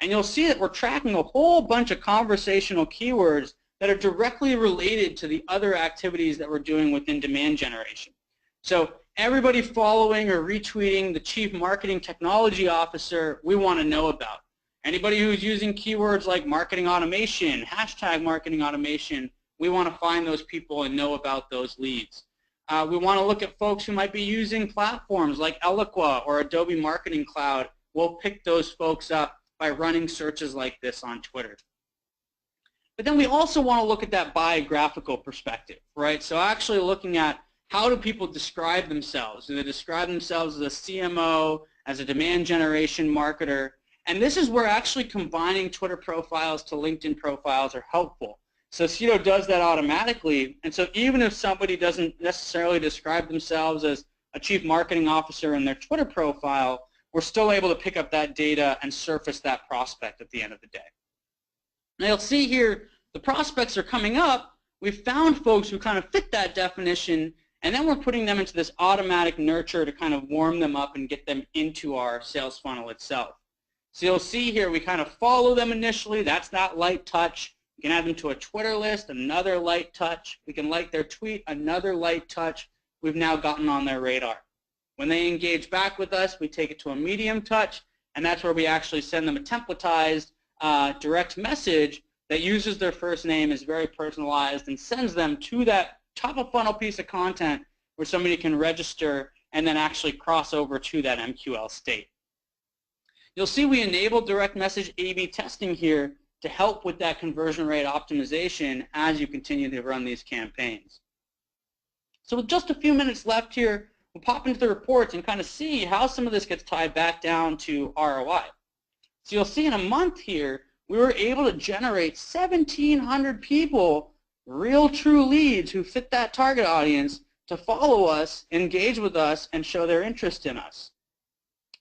And you'll see that we're tracking a whole bunch of conversational keywords that are directly related to the other activities that we're doing within demand generation. So everybody following or retweeting the Chief Marketing Technology Officer, we want to know about. Anybody who's using keywords like marketing automation, hashtag marketing automation, we want to find those people and know about those leads. We want to look at folks who might be using platforms like Eloqua or Adobe Marketing Cloud. We'll pick those folks up by running searches like this on Twitter. But then we also want to look at that biographical perspective, right? So actually looking at how do people describe themselves? Do they describe themselves as a CMO, as a demand generation marketer? And this is where actually combining Twitter profiles to LinkedIn profiles are helpful. Socito does that automatically, and so even if somebody doesn't necessarily describe themselves as a chief marketing officer in their Twitter profile, we're still able to pick up that data and surface that prospect at the end of the day. Now you'll see here the prospects are coming up. We've found folks who kind of fit that definition, and then we're putting them into this automatic nurture to kind of warm them up and get them into our sales funnel itself. So you'll see here we kind of follow them initially. That's that light touch. We can add them to a Twitter list, another light touch. We can like their tweet, another light touch. We've now gotten on their radar. When they engage back with us, we take it to a medium touch, and that's where we actually send them a templatized direct message that uses their first name, is very personalized, and sends them to that top of funnel piece of content where somebody can register and then actually cross over to that MQL state. You'll see we enable direct message A/B testing here to help with that conversion rate optimization as you continue to run these campaigns. So with just a few minutes left here, we'll pop into the reports and kind of see how some of this gets tied back down to ROI. So you'll see in a month here, we were able to generate 1,700 people, real true leads who fit that target audience, to follow us, engage with us, and show their interest in us.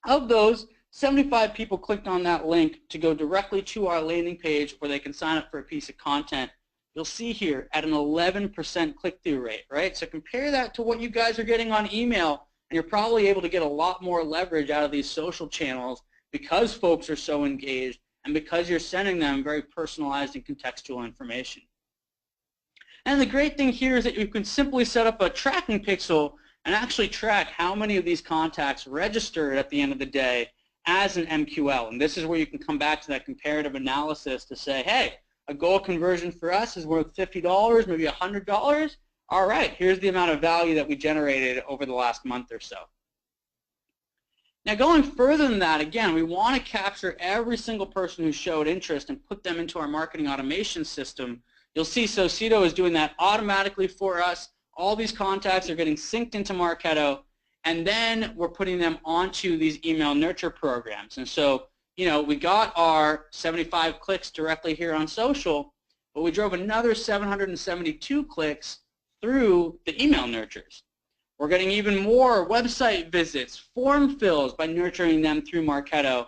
Of those, 75 people clicked on that link to go directly to our landing page where they can sign up for a piece of content. You'll see here at an 11% click-through rate, right? So compare that to what you guys are getting on email, and you're probably able to get a lot more leverage out of these social channels because folks are so engaged and because you're sending them very personalized and contextual information. And the great thing here is that you can simply set up a tracking pixel and actually track how many of these contacts registered at the end of the day as an MQL. And this is where you can come back to that comparative analysis to say, hey, a goal conversion for us is worth $50, maybe $100. All right, here's the amount of value that we generated over the last month or so. Now going further than that, again, we want to capture every single person who showed interest and put them into our marketing automation system. You'll see Socito is doing that automatically for us. All these contacts are getting synced into Marketo, and then we're putting them onto these email nurture programs. And so, you know, we got our 75 clicks directly here on social, but we drove another 772 clicks through the email nurtures. We're getting even more website visits, form fills by nurturing them through Marketo.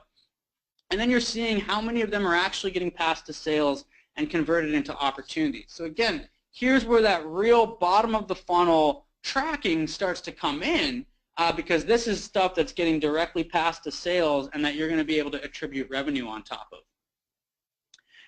And then you're seeing how many of them are actually getting passed to sales and converted into opportunities. So again, here's where that real bottom of the funnel tracking starts to come in, because this is stuff that's getting directly passed to sales and that you're going to be able to attribute revenue on top of.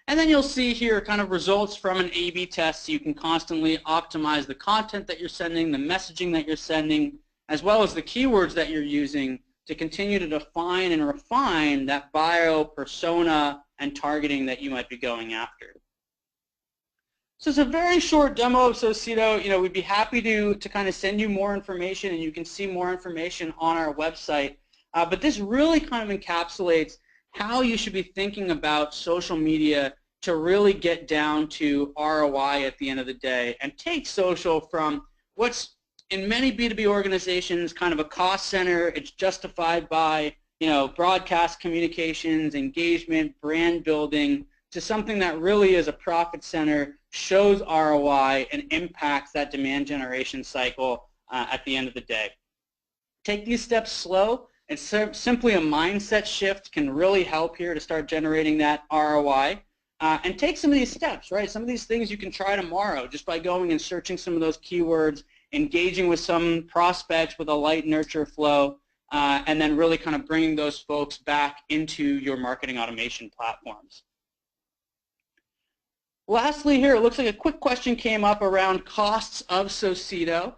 And then you'll see here kind of results from an A/B test, so you can constantly optimize the content that you're sending, the messaging that you're sending, as well as the keywords that you're using to continue to define and refine that bio, persona, and targeting that you might be going after. So it's a very short demo of Socito. You know, we'd be happy to kind of send you more information, and you can see more information on our website. But this really kind of encapsulates how you should be thinking about social media to really get down to ROI at the end of the day and take social from what's in many B2B organizations kind of a cost center. It's justified by, you know, broadcast communications, engagement, brand building, to something that really is a profit center, shows ROI, and impacts that demand generation cycle at the end of the day. Take these steps slow. It's simply a mindset shift can really help here to start generating that ROI. And take some of these steps, right? Some of these things you can try tomorrow just by going and searching some of those keywords, engaging with some prospects with a light nurture flow, and then really kind of bringing those folks back into your marketing automation platforms. Lastly here, it looks like a quick question came up around costs of Socito.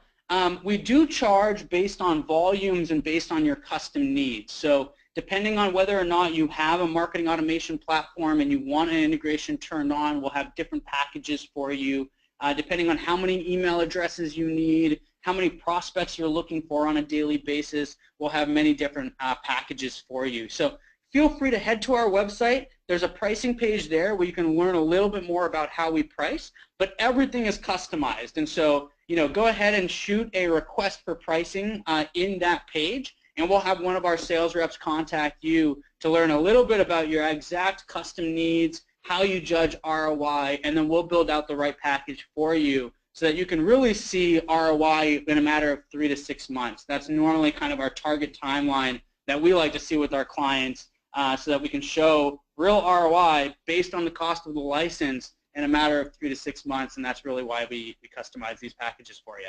We do charge based on volumes and based on your custom needs. So depending on whether or not you have a marketing automation platform and you want an integration turned on, we'll have different packages for you. Depending on how many email addresses you need, how many prospects you're looking for on a daily basis, we'll have many different packages for you. So feel free to head to our website. There's a pricing page there where you can learn a little bit more about how we price, but everything is customized. And so, you know, go ahead and shoot a request for pricing in that page, and we'll have one of our sales reps contact you to learn a little bit about your exact custom needs, how you judge ROI, and then we'll build out the right package for you so that you can really see ROI in a matter of 3 to 6 months. That's normally kind of our target timeline that we like to see with our clients, so that we can show real ROI based on the cost of the license in a matter of 3 to 6 months, and that's really why we customize these packages for you.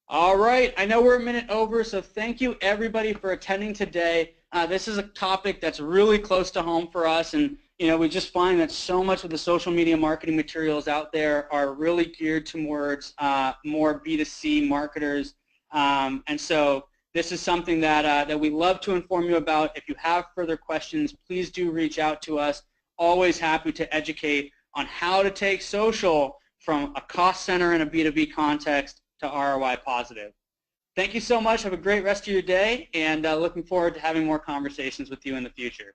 All right, I know we're a minute over, so thank you everybody for attending today. This is a topic that's really close to home for us, and we just find that so much of the social media marketing materials out there are really geared towards more B2C marketers, and so this is something that we love to inform you about. If you have further questions, please do reach out to us. Always happy to educate on how to take social from a cost center in a B2B context to ROI positive. Thank you so much. Have a great rest of your day, and looking forward to having more conversations with you in the future.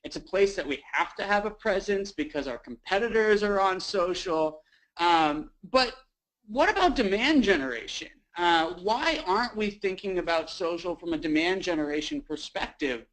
It's a place that we have to have a presence because our competitors are on social. But what about demand generation? Why aren't we thinking about social from a demand generation perspective?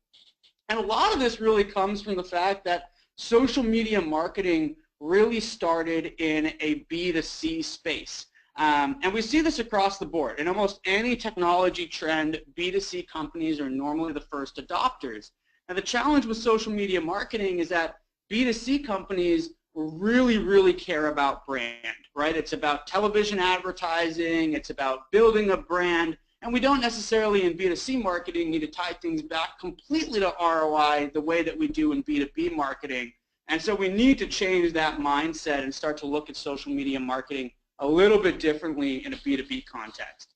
And a lot of this really comes from the fact that social media marketing really started in a B2C space. And we see this across the board. In almost any technology trend, B2C companies are normally the first adopters. And the challenge with social media marketing is that B2C companies really, really care about brand, right? It's about television advertising, it's about building a brand, and we don't necessarily in B2C marketing need to tie things back completely to ROI the way that we do in B2B marketing. And so we need to change that mindset and start to look at social media marketing a little bit differently in a B2B context.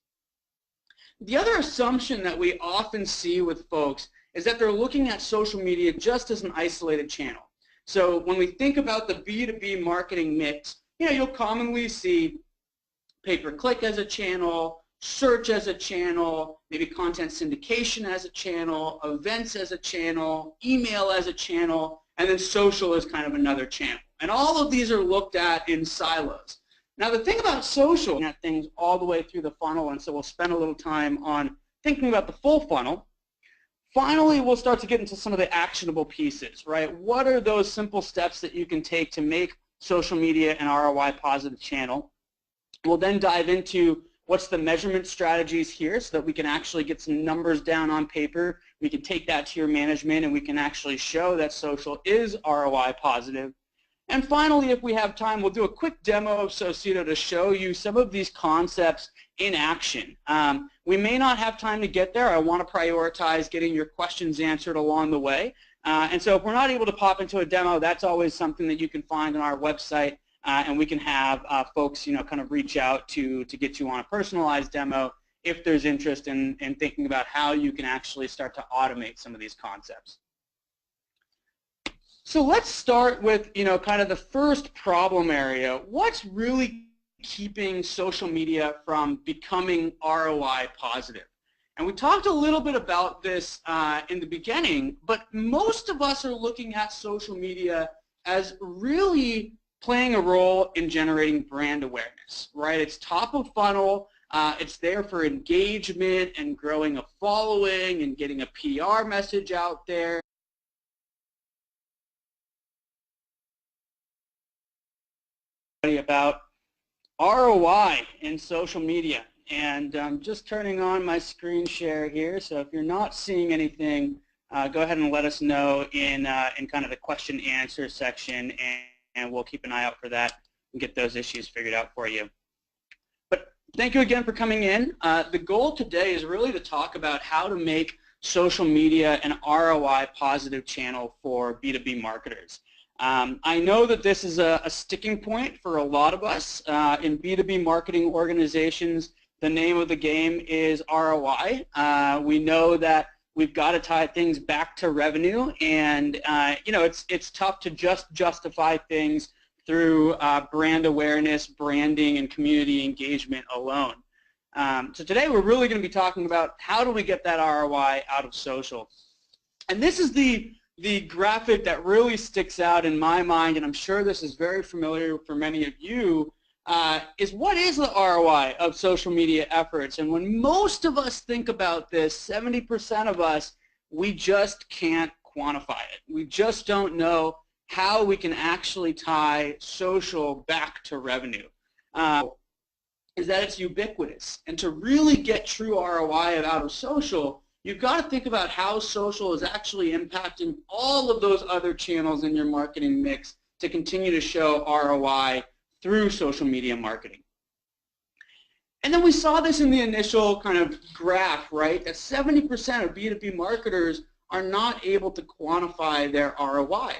The other assumption that we often see with folks is that they're looking at social media just as an isolated channel. So when we think about the B2B marketing mix, you'll commonly see pay-per-click as a channel, search as a channel, maybe content syndication as a channel, events as a channel, email as a channel, and then social is kind of another channel. And all of these are looked at in silos. Now the thing about social, that things all the way through the funnel, and so we'll spend a little time on thinking about the full funnel. Finally, we'll start to get into some of the actionable pieces, right? What are those simple steps that you can take to make social media an ROI positive channel? We'll then dive into what's the measurement strategies here so that we can actually get some numbers down on paper. We can take that to your management and we can actually show that social is ROI positive. And finally, if we have time, we'll do a quick demo of Socito to show you some of these concepts in action. We may not have time to get there. I want to prioritize getting your questions answered along the way. And so if we're not able to pop into a demo, that's always something that you can find on our website, and we can have folks kind of reach out to get you on a personalized demo if there's interest in thinking about how you can actually start to automate some of these concepts. So let's start with kind of the first problem area. What's really keeping social media from becoming ROI positive? And we talked a little bit about this in the beginning, but most of us are looking at social media as really playing a role in generating brand awareness, right? It's top of funnel. It's there for engagement and growing a following and getting a PR message out there. About ROI in social media, and I'm just turning on my screen share here, so if you're not seeing anything, go ahead and let us know in kind of the question answer section, and we'll keep an eye out for that and get those issues figured out for you. But thank you again for coming in. The goal today is really to talk about how to make social media an ROI positive channel for B2B marketers. I know that this is a sticking point for a lot of us. In B2B marketing organizations, the name of the game is ROI. We know that we've got to tie things back to revenue, and you know, it's tough to just justify things through brand awareness, branding, and community engagement alone. So today we're really going to be talking about how do we get that ROI out of social. And this is the graphic that really sticks out in my mind, and I'm sure this is very familiar for many of you, is what is the ROI of social media efforts? And when most of us think about this, 70% of us, we just can't quantify it. We just don't know how we can actually tie social back to revenue. Is that it's ubiquitous. And to really get true ROI out of social, you've got to think about how social is actually impacting all of those other channels in your marketing mix to continue to show ROI through social media marketing. And then we saw this in the initial kind of graph, right? That 70% of B2B marketers are not able to quantify their ROI.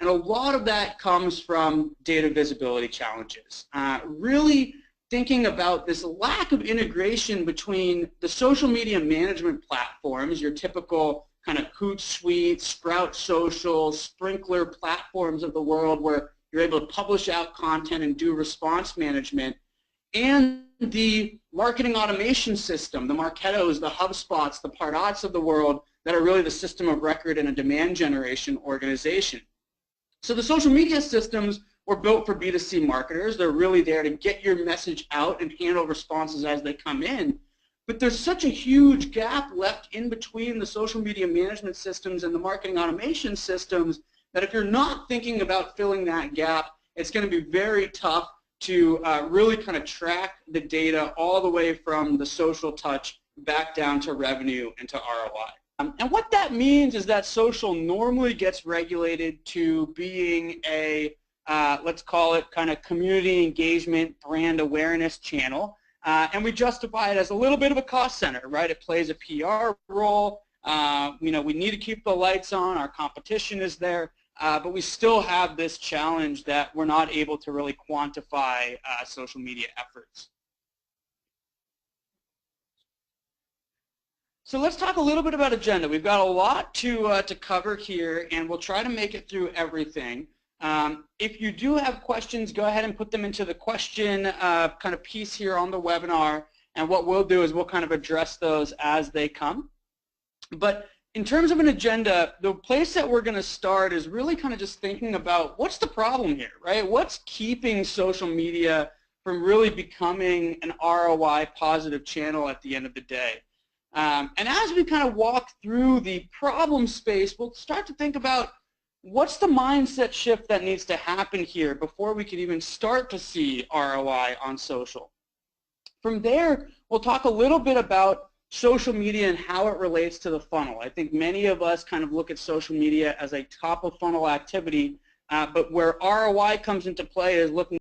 And a lot of that comes from data visibility challenges. Really thinking about this lack of integration between the social media management platforms, your typical kind of Hootsuite, Sprout Social, Sprinkler platforms of the world where you're able to publish out content and do response management, and the marketing automation system, the Marketos, the HubSpots, the Pardots of the world that are really the system of record in a demand generation organization. So the social media systems were built for B2C marketers. They're really there to get your message out and handle responses as they come in. But there's such a huge gap left in between the social media management systems and the marketing automation systems that if you're not thinking about filling that gap, it's going to be very tough to really kind of track the data all the way from the social touch back down to revenue and to ROI. And what that means is that social normally gets regulated to being a let's call it kind of community engagement, brand awareness channel. And we justify it as a little bit of a cost center, right? It plays a PR role. You know, we need to keep the lights on. Our competition is there. But we still have this challenge that we're not able to really quantify social media efforts. So let's talk a little bit about agenda. We've got a lot to cover here, and we'll try to make it through everything. If you do have questions, go ahead and put them into the question kind of piece here on the webinar, and what we'll do is we'll kind of address those as they come. But in terms of an agenda, the place that we're going to start is really kind of just thinking about what's the problem here, right? What's keeping social media from really becoming an ROI positive channel at the end of the day? And as we kind of walk through the problem space, we'll start to think about what's the mindset shift that needs to happen here before we can even start to see ROI on social. From there, we'll talk a little bit about social media and how it relates to the funnel. I think many of us kind of look at social media as a top of funnel activity, but where ROI comes into play is looking